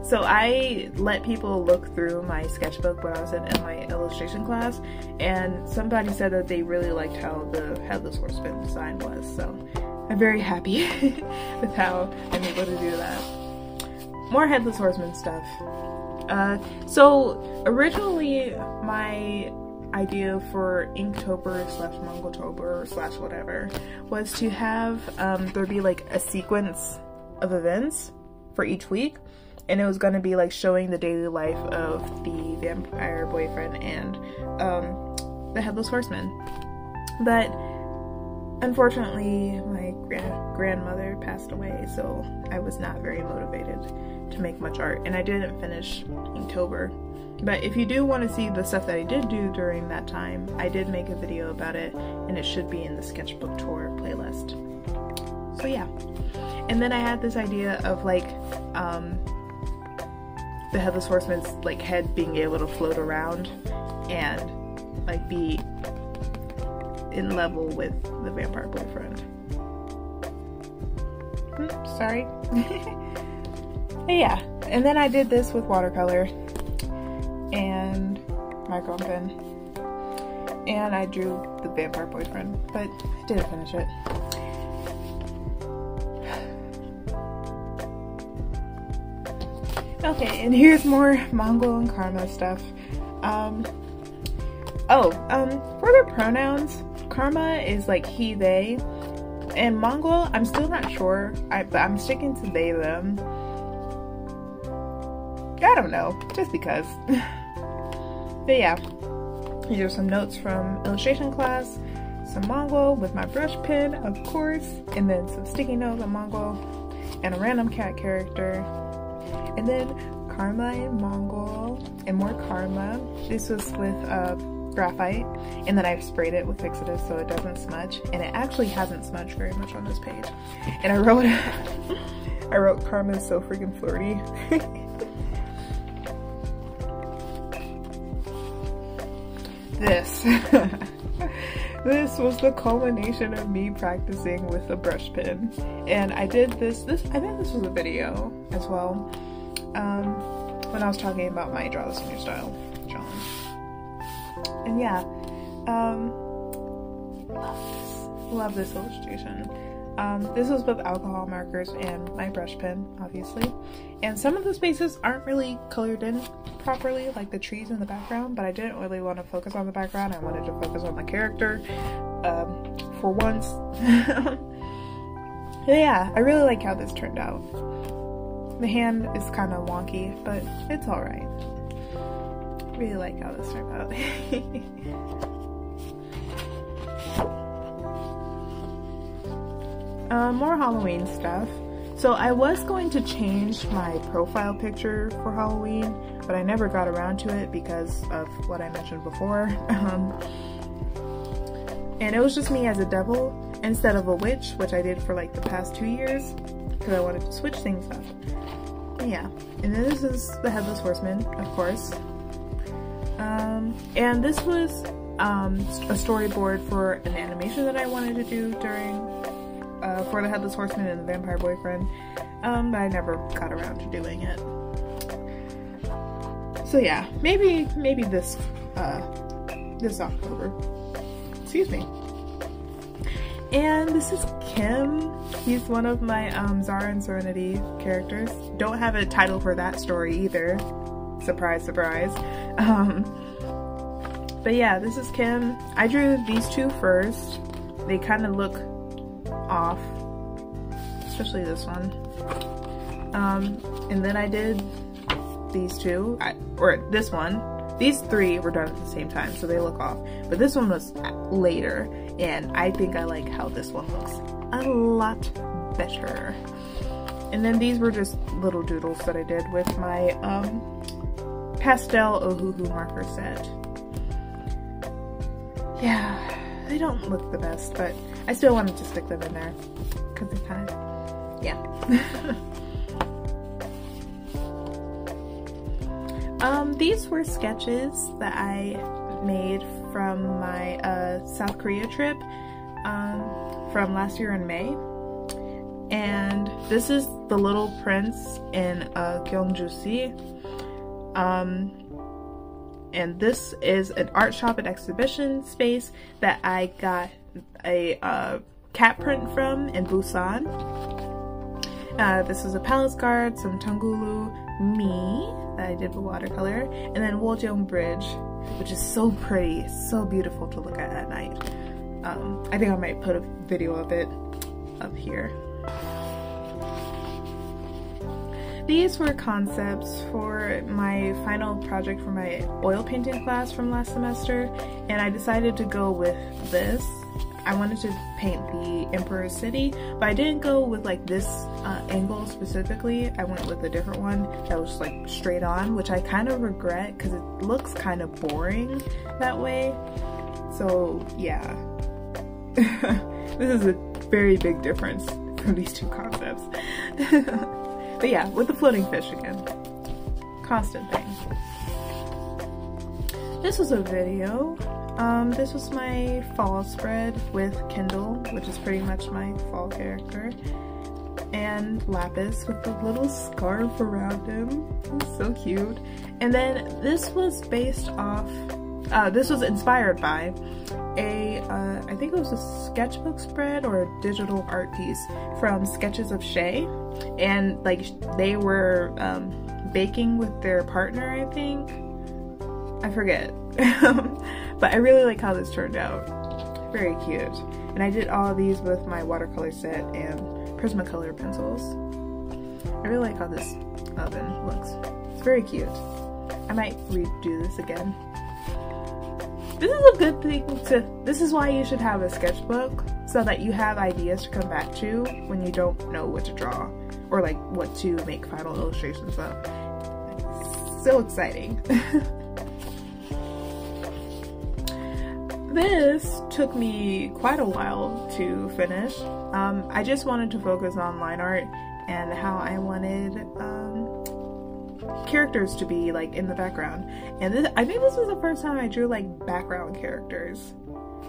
so I let people look through my sketchbook when I was in my illustration class, and somebody said that they really liked how the Headless Horseman design was, so I'm very happy with how I'm able to do that. More Headless Horseman stuff. So originally my idea for Inktober / Mongoltober / whatever was to have there be like a sequence of events for each week, and it was going to be like showing the daily life of the vampire boyfriend and the Headless Horseman. But unfortunately my grandmother passed away, so I was not very motivated to make much art, and I didn't finish Inktober. But if you do want to see the stuff that I did do during that time, I did make a video about it, and it should be in the Sketchbook Tour playlist. So yeah. And then I had this idea of like the Headless Horseman's like head being able to float around and like be in level with the vampire boyfriend. Oops, sorry. Yeah, and then I did this with watercolor and micro pen, and I drew the vampire boyfriend, but I didn't finish it. Okay, and here's more Mongol and Karma stuff. For their pronouns, Karma is like he, they, and Mongol, I'm still not sure, but I'm sticking to they, them. I don't know, just because. But yeah, these are some notes from illustration class, some Mongol with my brush pen, of course, and then some sticky notes on Mongol, and a random cat character, and then Karma and Mongol, and more Karma. This was with graphite, and then I've sprayed it with THICCCC so it doesn't smudge, and it actually hasn't smudged very much on this page. And I wrote Karma is so freaking flirty. This was the culmination of me practicing with a brush pen, and I did this I think this was a video as well, when I was talking about my Draw This in Your Style challenge. And yeah, love this illustration. This was with alcohol markers and my brush pen, obviously, and some of the spaces aren't really colored in properly, like the trees in the background, but I didn't really want to focus on the background. I wanted to focus on the character for once. Yeah, I really like how this turned out. The hand is kind of wonky, but it's alright. I really like how this turned out. More Halloween stuff. So I was going to change my profile picture for Halloween, but I never got around to it because of what I mentioned before. And it was just me as a devil instead of a witch, which I did for like the past 2 years because I wanted to switch things up. Yeah, and then this is the Headless Horseman, of course. And this was a storyboard for an animation that I wanted to do during for the Headless Horseman and the Vampire Boyfriend, but I never got around to doing it. So yeah, maybe this October. Excuse me. And this is Kim. He's one of my Zara and Serenity characters. Don't have a title for that story either. Surprise, surprise. But yeah, this is Kim. I drew these two first. They kind of look off, especially this one. And then I did these two, or this one. These three were done at the same time, so they look off. But this one was later, and I think I like how this one looks a lot better. And then these were just little doodles that I did with my pastel Ohuhu marker set. Yeah, they don't look the best, but I still wanted to stick them in there because they kind of, yeah. These were sketches that I made from my South Korea trip from last year in May. And this is The Little Prince in Gyeongju-si. And this is an art shop and exhibition space that I got a cat print from in Busan. This is a palace guard, some Tongulu, me, that I did with watercolor, and then Wojeong Bridge, which is so pretty, so beautiful to look at night. I think I might put a video of it up here. These were concepts for my final project for my oil painting class from last semester, and I decided to go with this. I wanted to paint the Emperor's City, but I didn't go with like this angle specifically. I went with a different one that was like straight on, which I kind of regret because it looks kind of boring that way. So yeah, this is a very big difference from these two concepts. But yeah, with the floating fish again. Constant thing. This was a video. This was my fall spread with Kindle, which is pretty much my fall character. And Lapis with the little scarf around him. It's so cute. And then this was based off, this was inspired by I think it was a sketchbook spread or a digital art piece from Sketches of Shay. And like they were baking with their partner, I think. I forget. But I really like how this turned out. Very cute. And I did all of these with my watercolor set and Prismacolor pencils. I really like how this oven looks. It's very cute. I might redo this again. This is a good thing to, this is why you should have a sketchbook, so that you have ideas to come back to when you don't know what to draw or like what to make final illustrations of. So exciting. This took me quite a while to finish. I just wanted to focus on line art and how I wanted characters to be like in the background. And this, I think this was the first time I drew like background characters.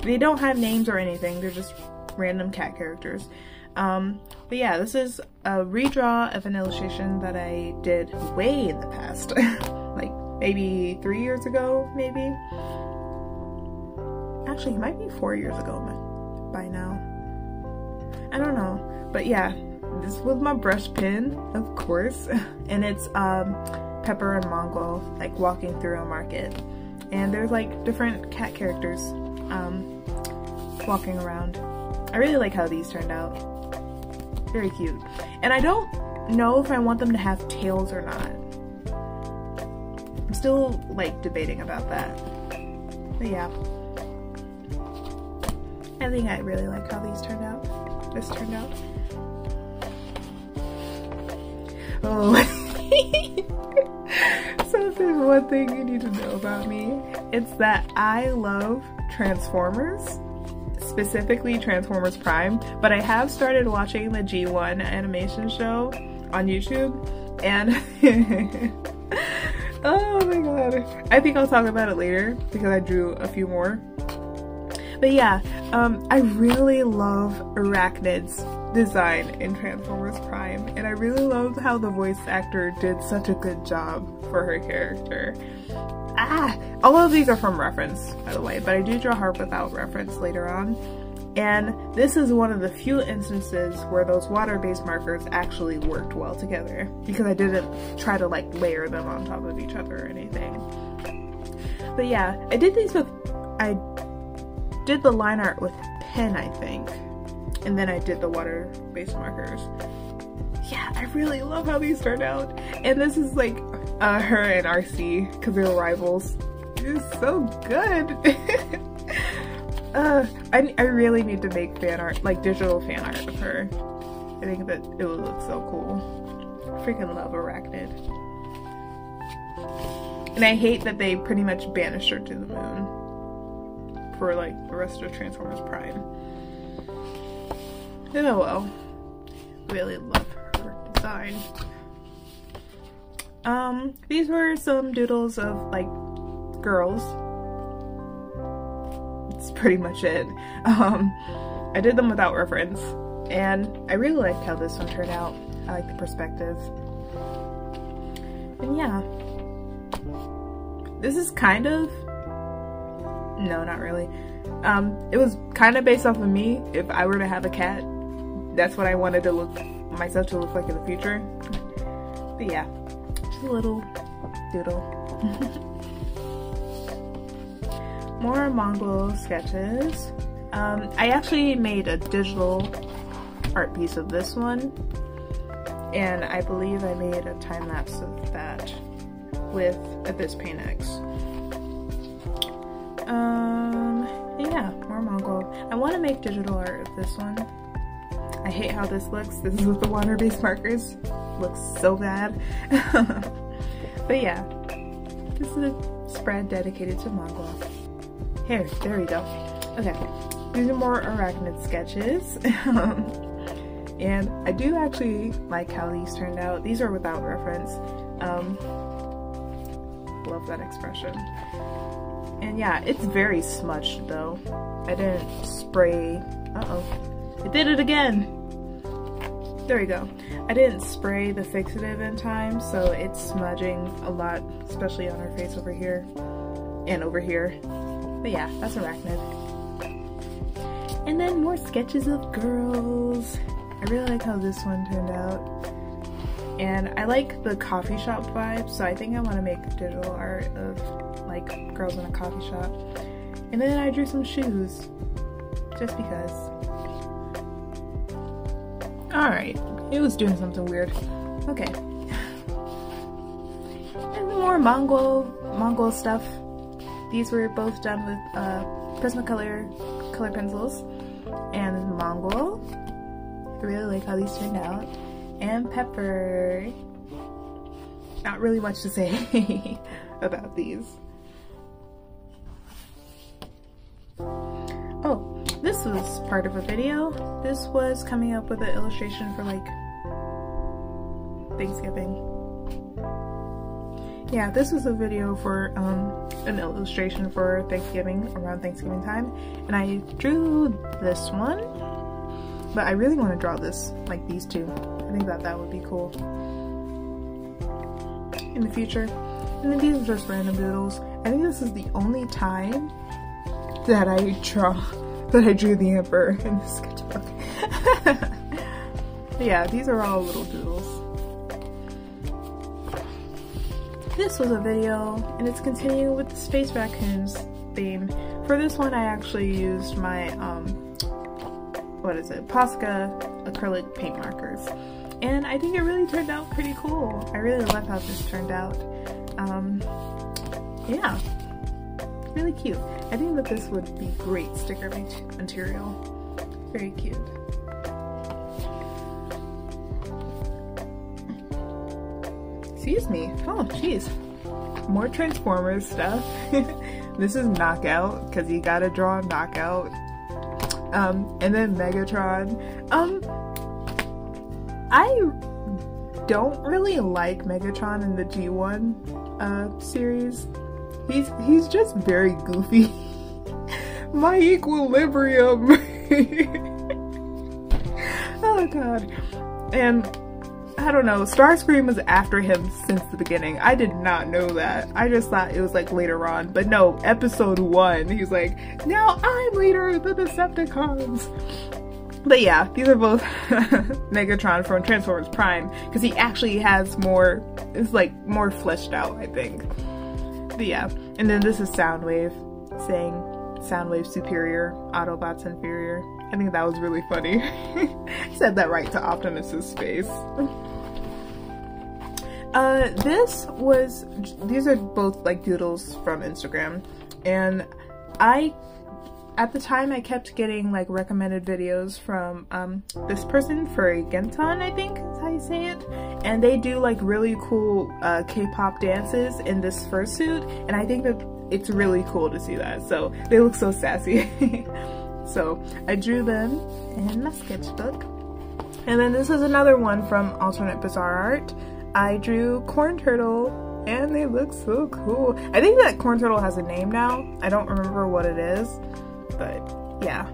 They don't have names or anything, they're just random cat characters. But yeah, this is a redraw of an illustration that I did way in the past. Like maybe 3 years ago, maybe. Actually, it might be 4 years ago by now. I don't know. But yeah, this was my brush pen, of course. And it's Pepper and Mongo like walking through a market. And there's like different cat characters walking around. I really like how these turned out. Very cute. And I don't know if I want them to have tails or not. I'm still like debating about that. But yeah. I think I really like how these turned out. This turned out. Oh. So if there's one thing you need to know about me, it's that I love Transformers. Specifically Transformers Prime, but I have started watching the G1 animation show on YouTube, and oh my god, I think I'll talk about it later because I drew a few more. But yeah, I really love Arachnid's design in Transformers Prime, and I really loved how the voice actor did such a good job for her character. All of these are from reference, by the way, but I do draw her without reference later on. And this is one of the few instances where those water-based markers actually worked well together, because I didn't try to like layer them on top of each other or anything. But yeah, I did these with I did the line art with pen, I think, and then I did the water-based markers. Yeah, I really love how these turned out. And this is like her and RC, because they're rivals. It's so good. I really need to make fan art, like digital fan art of her. I think that it would look so cool. I freaking love Arachnid. And I hate that they pretty much banished her to the moon for like the rest of Transformers Prime. And oh well. Really love her design. These were some doodles of like girls. That's pretty much it. I did them without reference, and I really liked how this one turned out. I like the perspective. And yeah. This is kind of, no, not really. It was kind of based off of me. If I were to have a cat, that's what I wanted to myself to look like in the future. But yeah, just a little doodle. More Mongol sketches. I actually made a digital art piece of this one, and I believe I made a time lapse of that with Abyss Paint X. Yeah, more Mongol. I want to make digital art of this one. I hate how this looks. This is with the water-based markers. Looks so bad. But yeah, this is a spread dedicated to Mongol. Here, there we go. Okay, these are more Arachnid sketches. And I do actually like how these turned out. These are without reference. Love that expression. And yeah, it's very smudged though. I didn't spray, it did it again. There we go. I didn't spray the fixative in time, so it's smudging a lot, especially on her face over here and over here. But yeah, that's Arachnid. And then more sketches of girls. I really like how this one turned out. And I like the coffee shop vibe, so I think I want to make digital art of like girls in a coffee shop. And then I drew some shoes, just because. Alright, it was doing something weird. Okay. And more Mongol stuff. These were both done with Prismacolor color pencils. And Mongol. I really like how these turned out. And Pepper. Not really much to say about these. Oh, this was part of a video. This was coming up with an illustration for like Thanksgiving. Yeah, this was a video for an illustration for Thanksgiving, around Thanksgiving time, and I drew this one, but I really want to draw this, like these two. I think that would be cool in the future. And then these are just random doodles. I think this is the only time that I drew the Emperor in the sketchbook. But yeah, these are all little doodles. This was a video, and it's continuing with the Space Raccoons theme. For this one, I actually used my, Posca acrylic paint markers. And I think it really turned out pretty cool. I really love how this turned out. Yeah, really cute. I think that this would be great sticker material. Very cute. Excuse me. Oh, jeez. More Transformers stuff. This is Knockout, because you gotta draw Knockout. And then Megatron. I don't really like Megatron in the G1 series. He's just very goofy. My equilibrium. Oh god. And I don't know, Starscream was after him since the beginning. I did not know that. I just thought it was like later on. But no, episode 1, he's like, now I'm leader of the Decepticons. But yeah, these are both Megatron from Transformers Prime, because he actually has more, it's like more fleshed out, I think. But yeah, and then this is Soundwave saying, Soundwave superior, Autobots inferior. I think that was really funny. I said that right to Optimus's face. These are both like doodles from Instagram, and at the time I kept getting like recommended videos from this person, Furry Genton, I think is how you say it, and they do like really cool K-pop dances in this fursuit, and I think that it's really cool to see that, so they look so sassy. So I drew them in my sketchbook. And then this is another one from Alternate Bizarre Art. I drew Corn Turtle, and they look so cool. I think that Corn Turtle has a name now. I don't remember what it is, but yeah.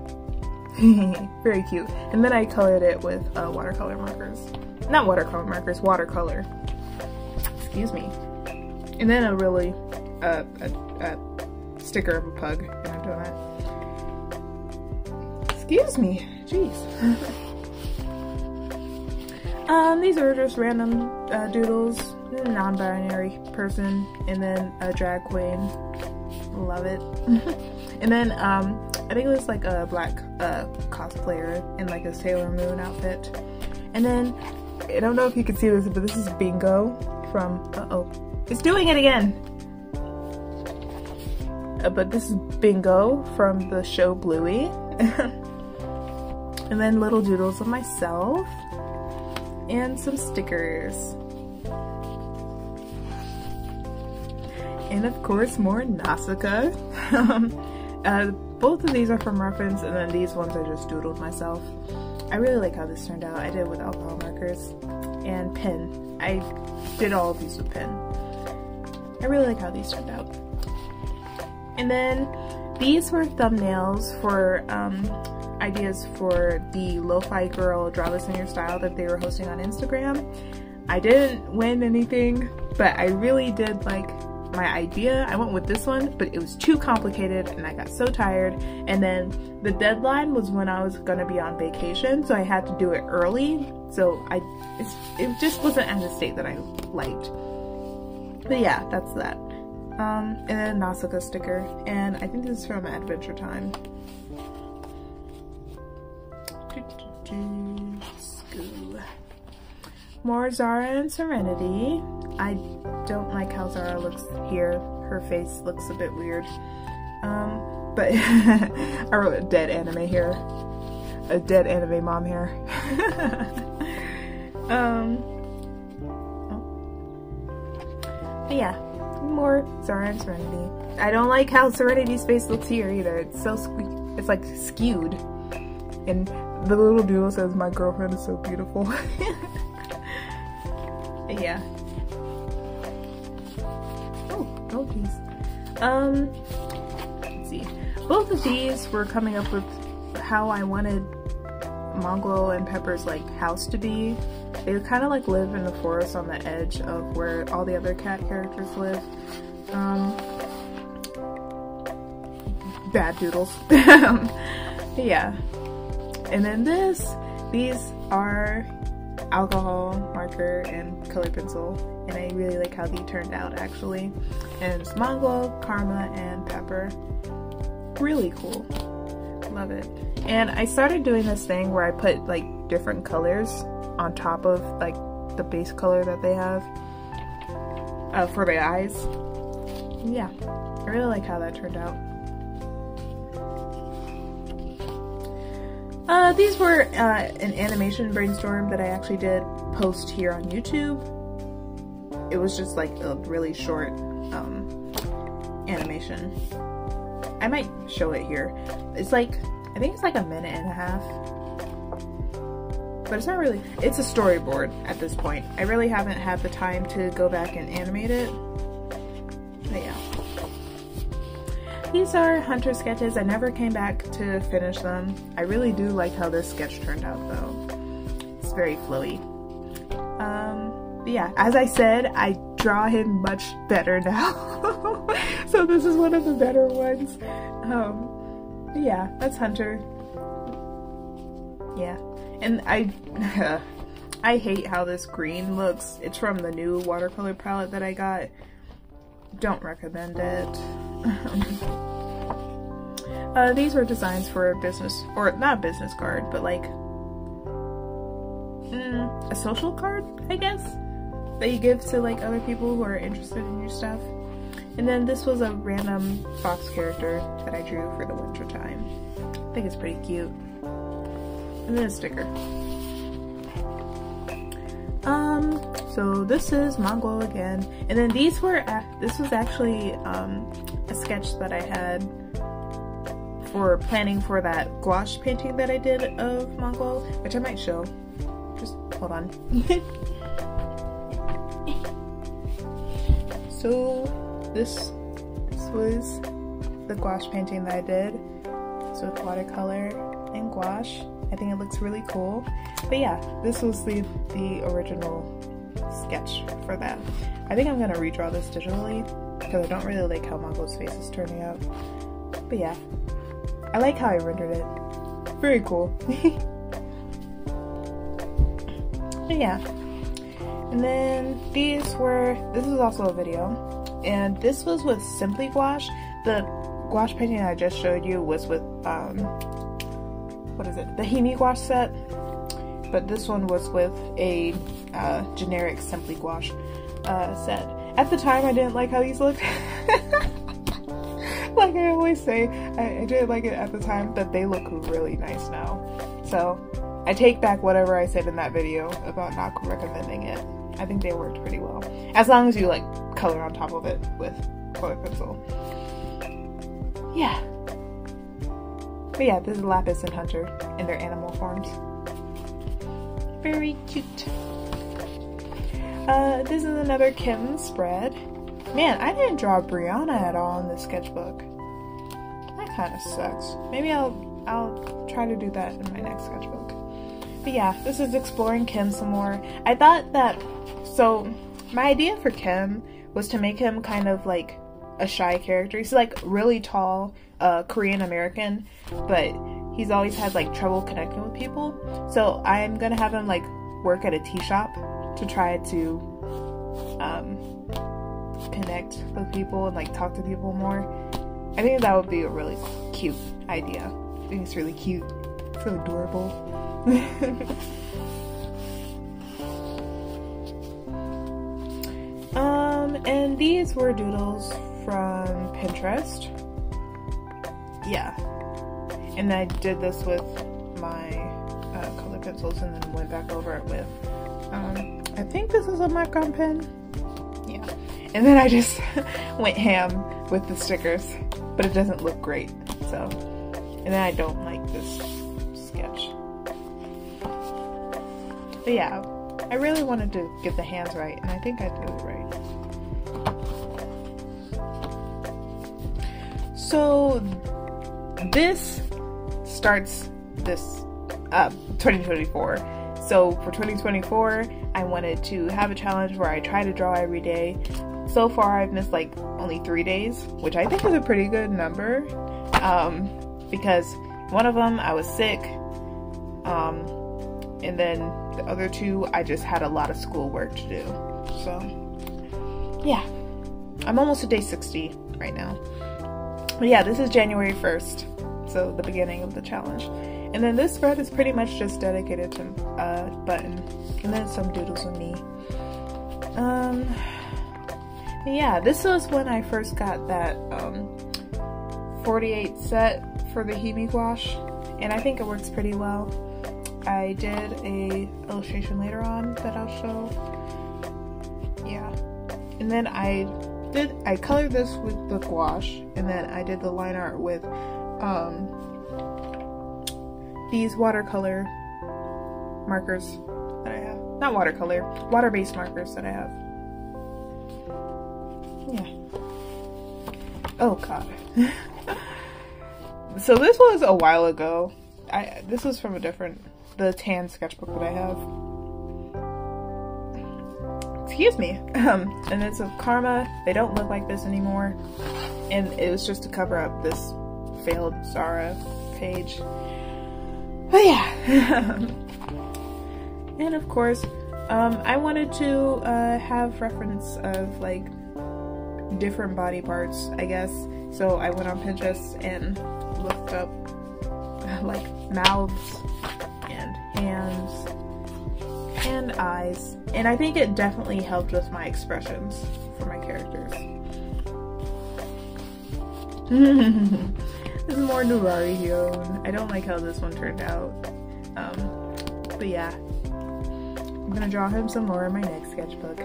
Very cute. And then I colored it with watercolor markers. Not watercolor markers, watercolor. Excuse me. And then a really, a sticker of a pug, and I'm doing that. Excuse me, jeez. These are just random doodles, non-binary person, and then a drag queen. Love it. And then I think it was like a black cosplayer in like a Sailor Moon outfit. And then I don't know if you can see this, but this is Bingo from it's doing it again. But this is Bingo from the show Bluey. And then little doodles of myself and some stickers. And of course more Nausicaa. Both of these are from reference, and then these ones I just doodled myself. I really like how this turned out. I did it with alcohol markers and pen. I did all of these with pen. I really like how these turned out. And then these were thumbnails for ideas for the Lofi Girl Draw This in Your Style that they were hosting on Instagram. I didn't win anything, but I really did like my idea. I went with this one, but it was too complicated and I got so tired. And then the deadline was when I was gonna be on vacation, so I had to do it early. So it just wasn't at a state that I liked. But yeah, that's that. And then a Nausicaa sticker, and I think this is from Adventure Time. More Zara and Serenity. I don't like how Zara looks here. Her face looks a bit weird. But I wrote a dead anime here. A dead anime mom here. But yeah, more Zara and Serenity. I don't like how Serenity's face looks here either. It's so it's like skewed. And the little doodle says, "My girlfriend is so beautiful." Yeah. Oh geez. Let's see. Both of these were coming up with how I wanted Mongrel and Pepper's like house to be. They kind of like live in the forest on the edge of where all the other cat characters live. Bad doodles. Yeah. And then these are alcohol marker and color pencil, and I really like how they turned out actually. And it's Mongrel, Karma, and Pepper. Really cool. Love it. And I started doing this thing where I put like different colors on top of like the base color that they have for their eyes. Yeah, I really like how that turned out. These were an animation brainstorm that I actually did post here on YouTube. It was just like a really short animation. I might show it here. It's like, I think it's like a minute and a half. But it's not really, it's a storyboard at this point. I really haven't had the time to go back and animate it. But yeah. These are Hunter sketches. I never came back to finish them. I really do like how this sketch turned out though. It's very flowy. But yeah, as I said, I draw him much better now. So this is one of the better ones. But yeah, that's Hunter. Yeah, and I hate how this green looks. It's from the new watercolor palette that I got. Don't recommend it. These were designs for a business, or not a business card, but like a social card, I guess, that you give to like other people who are interested in your stuff. And then this was a random fox character that I drew for the winter time. I think it's pretty cute. And then a sticker. So this is Mongol again. And then these were, this was actually a sketch that I had for planning for that gouache painting that I did of Mongol, which I might show. Just hold on. So this was the gouache painting that I did. So with watercolor and gouache. I think it looks really cool. But yeah, this was the original sketch for that. I think I'm gonna redraw this digitally because I don't really like how Mongol's face is turning out. But yeah, I like how I rendered it. Very cool. But yeah. And then this is also a video. And this was with Simply Gouache. The gouache painting I just showed you was with, what is it? The Hani Gouache set. But this one was with a generic Simply Gouache set. At the time, I didn't like how these looked. Like I always say, I didn't like it at the time, but they look really nice now. So I take back whatever I said in that video about not recommending it. I think they worked pretty well. As long as you like color on top of it with color pencil. Yeah. But yeah, this is Lapis and Hunter in their animal forms. Very cute. This is another Kim spread. Man, I didn't draw Brianna at all in this sketchbook. That kind of sucks. Maybe I'll try to do that in my next sketchbook. But yeah, this is exploring Kim some more. I thought that, so my idea for Kim was to make him kind of like a shy character. He's like really tall, Korean American, but he's always had like trouble connecting with people. So I'm gonna have him like work at a tea shop to try to connect with people and like talk to people more. I think that would be a really cute idea. I think it's really cute. So adorable. And these were doodles from Pinterest. Yeah. And I did this with my color pencils and then went back over it with, I think this is a micron pen. Yeah. And then I just went ham with the stickers, but it doesn't look great. So, and then I don't like this sketch. But yeah, I really wanted to get the hands right, and I think I did it right. So this starts this 2024. So for 2024, I wanted to have a challenge where I try to draw every day. So far, I've missed like only 3 days, which I think is a pretty good number. Because one of them I was sick, and then the other 2 I just had a lot of schoolwork to do. So yeah, I'm almost to day 60 right now. But yeah, this is January 1st, so the beginning of the challenge. And then this spread is pretty much just dedicated to Button, and then some doodles of me. Yeah, this was when I first got that 48 set for the Himi gouache, and I think it works pretty well. I did a illustration later on that I'll show. Yeah, and then I colored this with the gouache, and then I did the line art with these watercolor markers that I have. Not watercolor, water-based markers that I have. Yeah. Oh god. So this was a while ago. This was from the tan sketchbook that I have. Excuse me. And it's of Karma. They don't look like this anymore. And it was just to cover up this failed Zara page. But yeah. And of course, I wanted to have reference of like different body parts, I guess. So I went on Pinterest and looked up like mouths and hands and eyes, and I think it definitely helped with my expressions for my characters. This is more Nurari-hyon. I don't like how this one turned out. But yeah, I'm gonna draw him some more in my next sketchbook.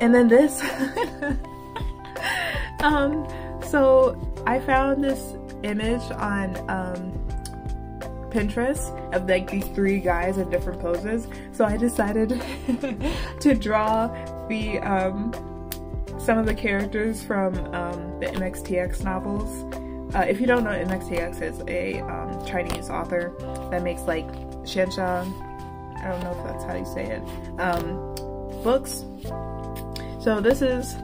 And then this, so I found this image on Pinterest of like these 3 guys in different poses. So I decided to draw the some of the characters from the MXTX novels. If you don't know, MXTX is a Chinese author that makes like xianxia, I don't know if that's how you say it, books. So this is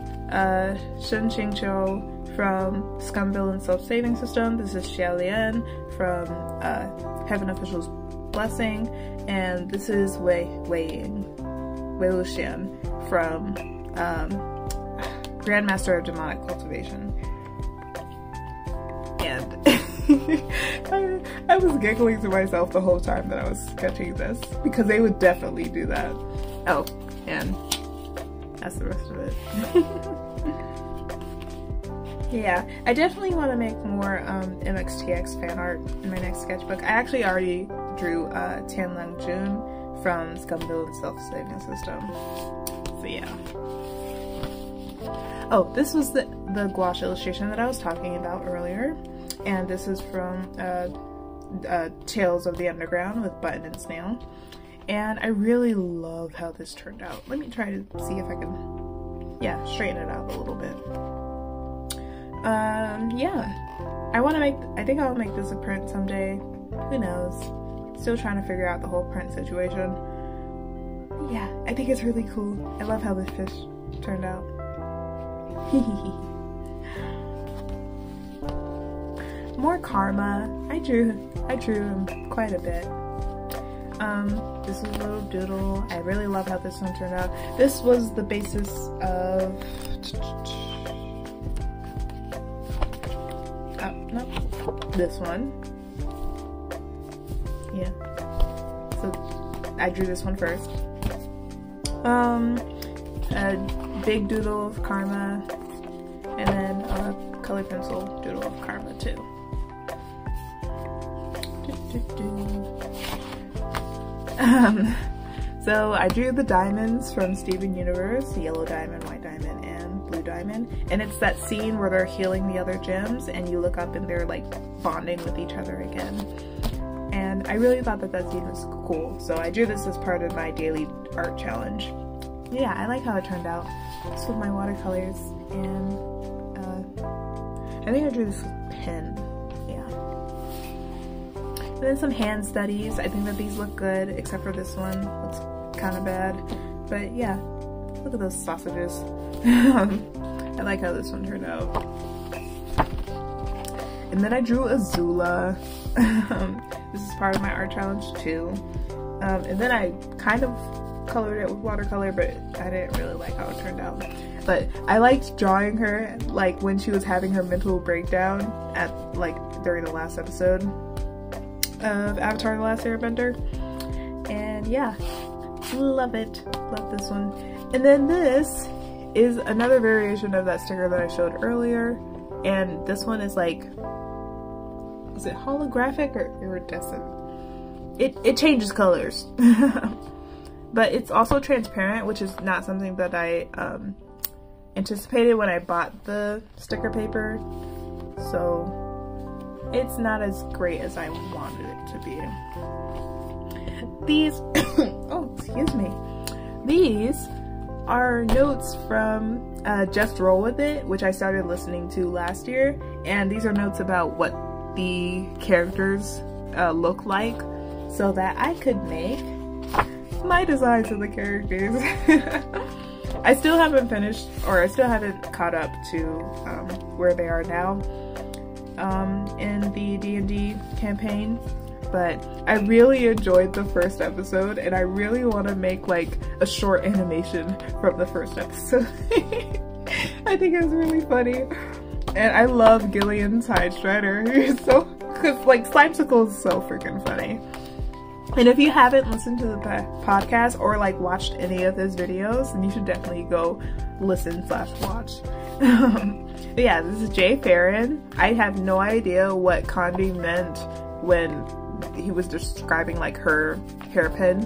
Shen Qingqiu from Scumville and Self-Saving System. This is Xia Lian from Heaven Official's Blessing, and this is Wei Wuxian from Grandmaster of Demonic Cultivation. And I was giggling to myself the whole time that I was sketching this, because they would definitely do that. Oh, and that's the rest of it. Yeah, I definitely want to make more MXTX fan art in my next sketchbook. I actually already drew Tianlang Jun from Scumville and Self-Saving System. So yeah. Oh, this was the gouache illustration that I was talking about earlier. And this is from Tales of the Underground with Button and Snail. And I really love how this turned out. Let me try to see if I can, yeah, straighten it out a little bit. Yeah, I think I'll make this a print someday. Who knows? Still trying to figure out the whole print situation. Yeah, I think it's really cool. I love how this fish turned out. More Karma. I drew him quite a bit. This is a little doodle. I really love how this one turned out. This was the basis of this one. Yeah. So I drew this one first. A big doodle of Karma, and then a colored pencil doodle of Karma too. So I drew the diamonds from Steven Universe, yellow diamond, white diamond, and blue diamond. And it's that scene where they're healing the other gems and you look up and they're like bonding with each other again. And I really thought that that scene was cool. So I drew this as part of my daily art challenge. Yeah, I like how it turned out. This with my watercolors, and I think I drew this with pen. And then some hand studies. I think that these look good, except for this one. Looks kind of bad. But yeah, look at those sausages. I like how this one turned out. And then I drew Azula. This is part of my art challenge too. And then I kind of colored it with watercolor, but I didn't really like how it turned out. But I liked drawing her like when she was having her mental breakdown at like during the last episode of Avatar: The Last Airbender. And yeah, love it. Love this one. And then this is another variation of that sticker that I showed earlier, and this one is like, is it holographic or iridescent? It changes colors. But it's also transparent, which is not something that I anticipated when I bought the sticker paper. So it's not as great as I wanted it to be. These, oh, excuse me. These are notes from Just Roll With It, which I started listening to last year. And these are notes about what the characters look like, so that I could make my designs of the characters. I still haven't finished, or I still haven't caught up to where they are now in the D&D campaign, but I really enjoyed the first episode, and I really want to make like a short animation from the first episode. I I think it's really funny. And I love Gillian's Hide Strider. He's so, cause like Slimesicle is so freaking funny. And if you haven't listened to the podcast or like watched any of his videos, then you should definitely go listen/watch. But yeah, this is Jay Farron. I have no idea what Condi meant when he was describing like her hairpin,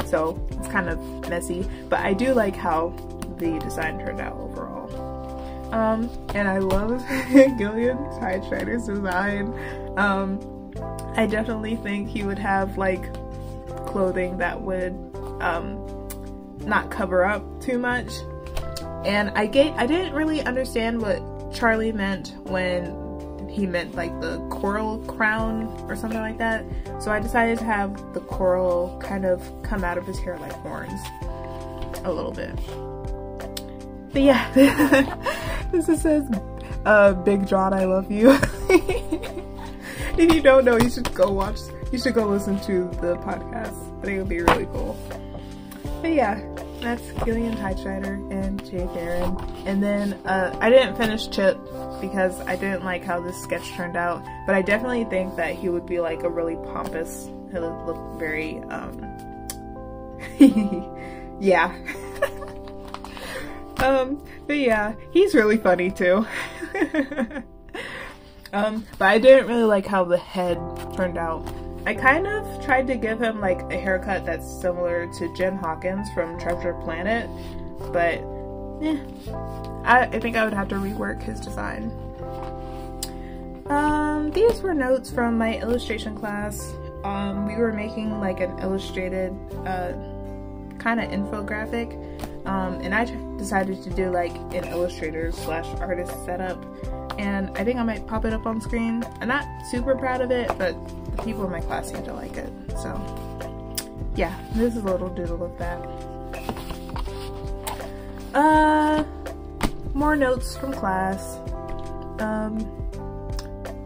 so it's kind of messy, but I do like how the design turned out overall. And I love Gillian's Hide Strider's design. I definitely think he would have like clothing that would not cover up too much. And I didn't really understand what Charlie meant when he meant like the coral crown or something like that. So I decided to have the coral kind of come out of his hair like horns a little bit. But yeah, this says, Big John, I love you. If you don't know, you should go listen to the podcast. I think it would be really cool. But yeah, that's Gillian's Hide Strider and Jay Farron. And then I didn't finish Chip because I didn't like how this sketch turned out, but I definitely think that he would be like a really pompous, he would look very yeah. But yeah, he's really funny too. But I didn't really like how the head turned out. I kind of tried to give him like a haircut that's similar to Jen Hawkins from Treasure Planet, but I think I would have to rework his design. These were notes from my illustration class. We were making like an illustrated kind of infographic, and I decided to do like an illustrator/artist setup, and I think I might pop it up on screen. I'm not super proud of it, but the people in my class seem to like it, so yeah, this is a little doodle of that. More notes from class,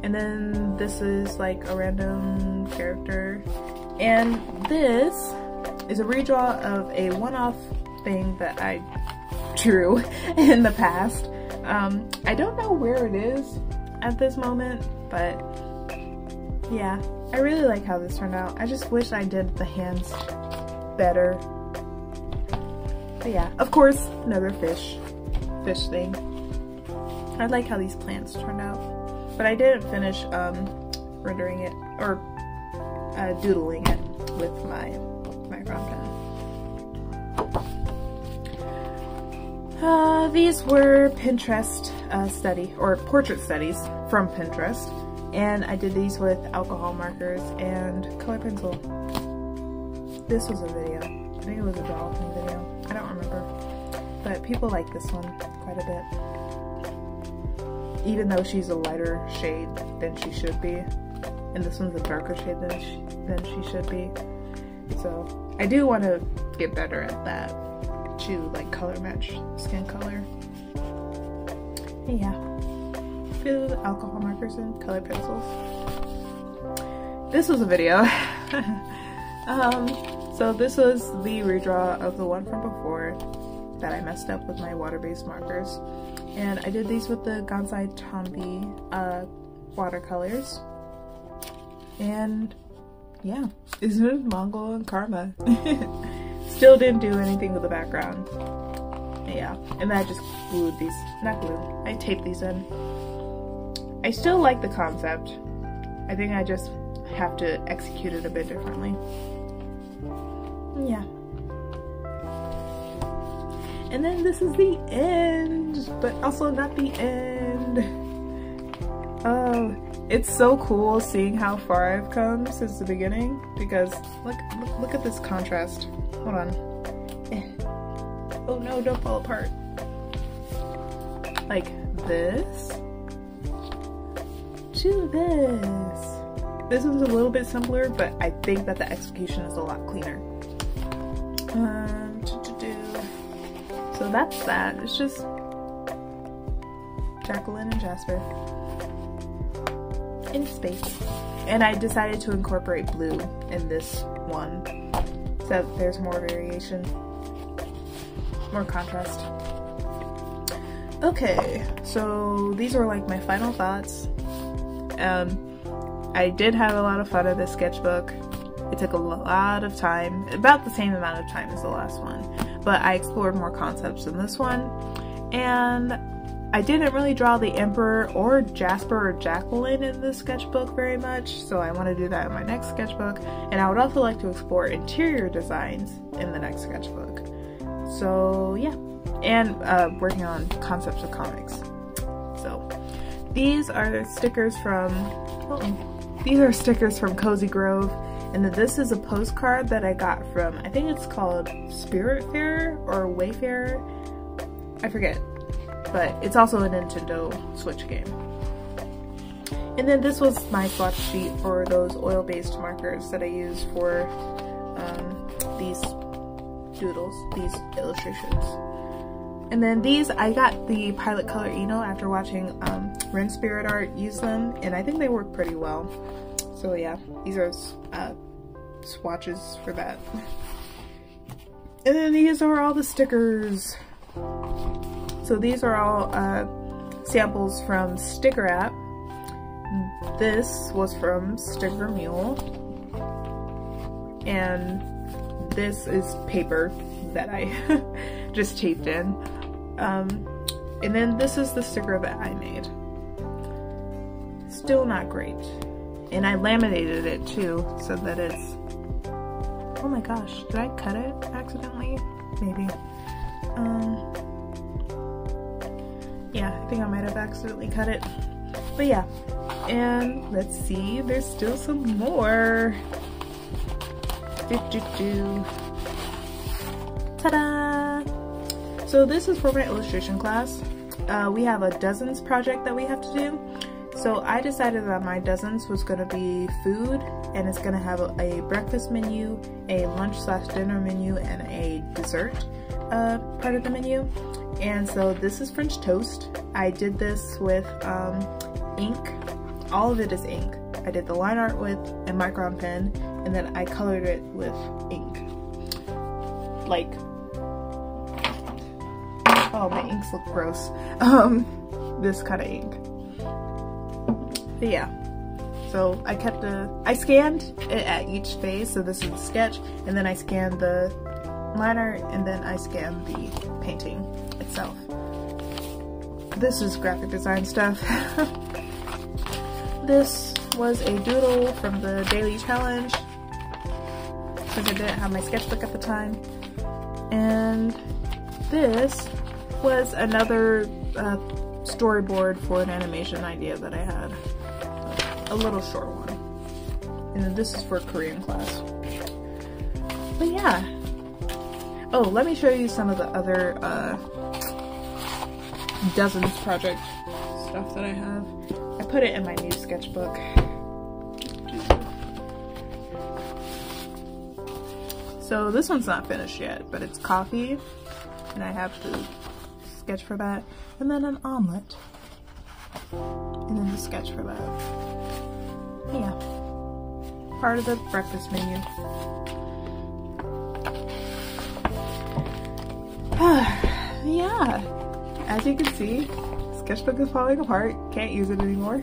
and then this is like a random character, and this is a redraw of a one-off thing that I drew in the past. I don't know where it is at this moment, but yeah, I really like how this turned out. I just wish I did the hands better. But yeah, of course, another fish thing. I like how these plants turned out, but I didn't finish rendering it or doodling it with my brown pen. These were Pinterest portrait studies from Pinterest, and I did these with alcohol markers and color pencil. This was a video. I think it was a draw with me video. I don't remember, but people like this one quite a bit, even though she's a lighter shade than she should be, and this one's a darker shade than she should be. So I do want to get better at that, to like color match skin color. And yeah, fill with alcohol markers and color pencils. This was a video. So this was the redraw of the one from before that I messed up with my water-based markers, and I did these with the Gansai Tombi watercolors. And yeah, this is Mongol and Karma. Still didn't do anything with the background. Yeah, and then I just glued these, not glued, I taped these in. I still like the concept. I think I just have to execute it a bit differently. Yeah. And then this is the end, but also not the end. Oh, it's so cool seeing how far I've come since the beginning, because look at this contrast. Hold on. Oh no, don't fall apart. Like this to this. This one's a little bit simpler, but I think that the execution is a lot cleaner. So that's that. It's just Jacqueline and Jasper in space. And I decided to incorporate blue in this one, so there's more variation, more contrast. Okay, so these are like my final thoughts. I did have a lot of fun at this sketchbook. It took a lot of time, about the same amount of time as the last one, but I explored more concepts in this one. And I didn't really draw the Emperor or Jasper or Jacqueline in this sketchbook very much, so I want to do that in my next sketchbook. And I would also like to explore interior designs in the next sketchbook. So yeah, and working on concepts of comics. So these are stickers from Cozy Grove, and then this is a postcard that I got from, I think it's called Spiritfarer or Wayfarer, I forget, but it's also a Nintendo Switch game. And then this was my swatch sheet for those oil-based markers that I use for these doodles, these illustrations. And then these, I got the Pilot Color Eno after watching Ren Spirit Art use them, and I think they work pretty well. So yeah, these are swatches for that. And then these are all the stickers. So these are all samples from Sticker App. This was from Sticker Mule. And this is paper that I just taped in. And then this is the sticker that I made. Still not great. And I laminated it too, so that it's... Oh my gosh, did I cut it accidentally? Maybe. Yeah, I think I might have accidentally cut it. But yeah, and let's see, there's still some more. Ta-da! So this is for my illustration class. We have a dozens project that we have to do. So I decided that my dozens was going to be food, and it's going to have a breakfast menu, a lunch/dinner menu, and a dessert part of the menu. And so this is French toast. I did this with ink. All of it is ink. I did the line art with a micron pen, and then I colored it with ink. Like, oh, my inks look gross. This kind of ink. But yeah, so I scanned it at each phase. So this is the sketch, and then I scanned the line art, and then I scanned the painting itself. This is graphic design stuff. This was a doodle from the daily challenge, because I didn't have my sketchbook at the time. And this was another storyboard for an animation idea that I had. A little short one. And then this is for Korean class. But yeah. Oh, let me show you some of the other dozens project stuff that I have. I put it in my new sketchbook. So this one's not finished yet, but it's coffee, and I have to sketch for that. And then an omelet. And then the sketch for that. Yeah, part of the breakfast menu. Yeah, as you can see, sketchbook is falling apart. Can't use it anymore.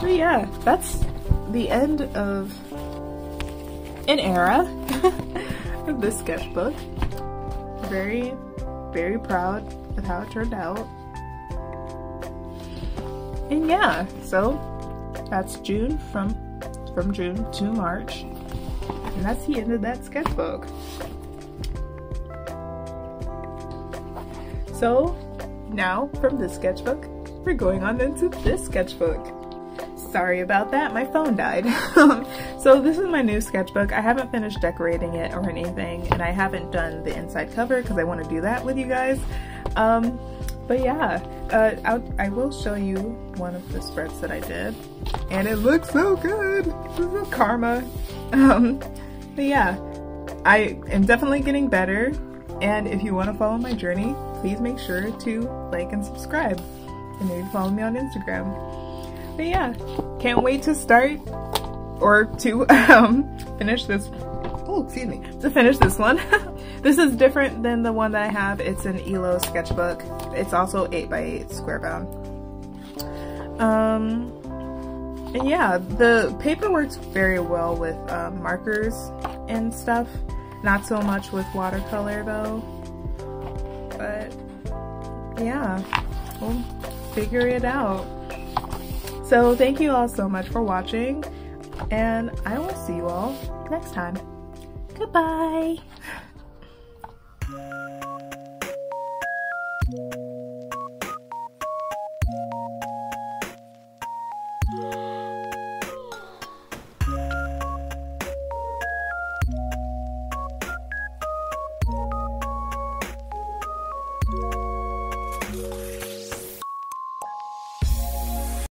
But yeah, that's the end of an era of this sketchbook. Very, very proud of how it turned out. And yeah, so that's June, from June to March, and that's the end of that sketchbook. So now from this sketchbook, we're going on into this sketchbook. Sorry about that, my phone died. So this is my new sketchbook. I haven't finished decorating it or anything, and I haven't done the inside cover because I want to do that with you guys. But yeah, I will show you one of the spreads that I did, and it looks so good. This is karma. But yeah, I am definitely getting better, and if you want to follow my journey, please make sure to like and subscribe, and maybe follow me on Instagram. But yeah, can't wait to start, or to finish this, oh excuse me, to finish this one. This is different than the one that I have. It's an ELO sketchbook. It's also 8x8 square bound. And yeah, the paper works very well with markers and stuff. Not so much with watercolor though. But yeah, we'll figure it out. So thank you all so much for watching, and I will see you all next time. Goodbye!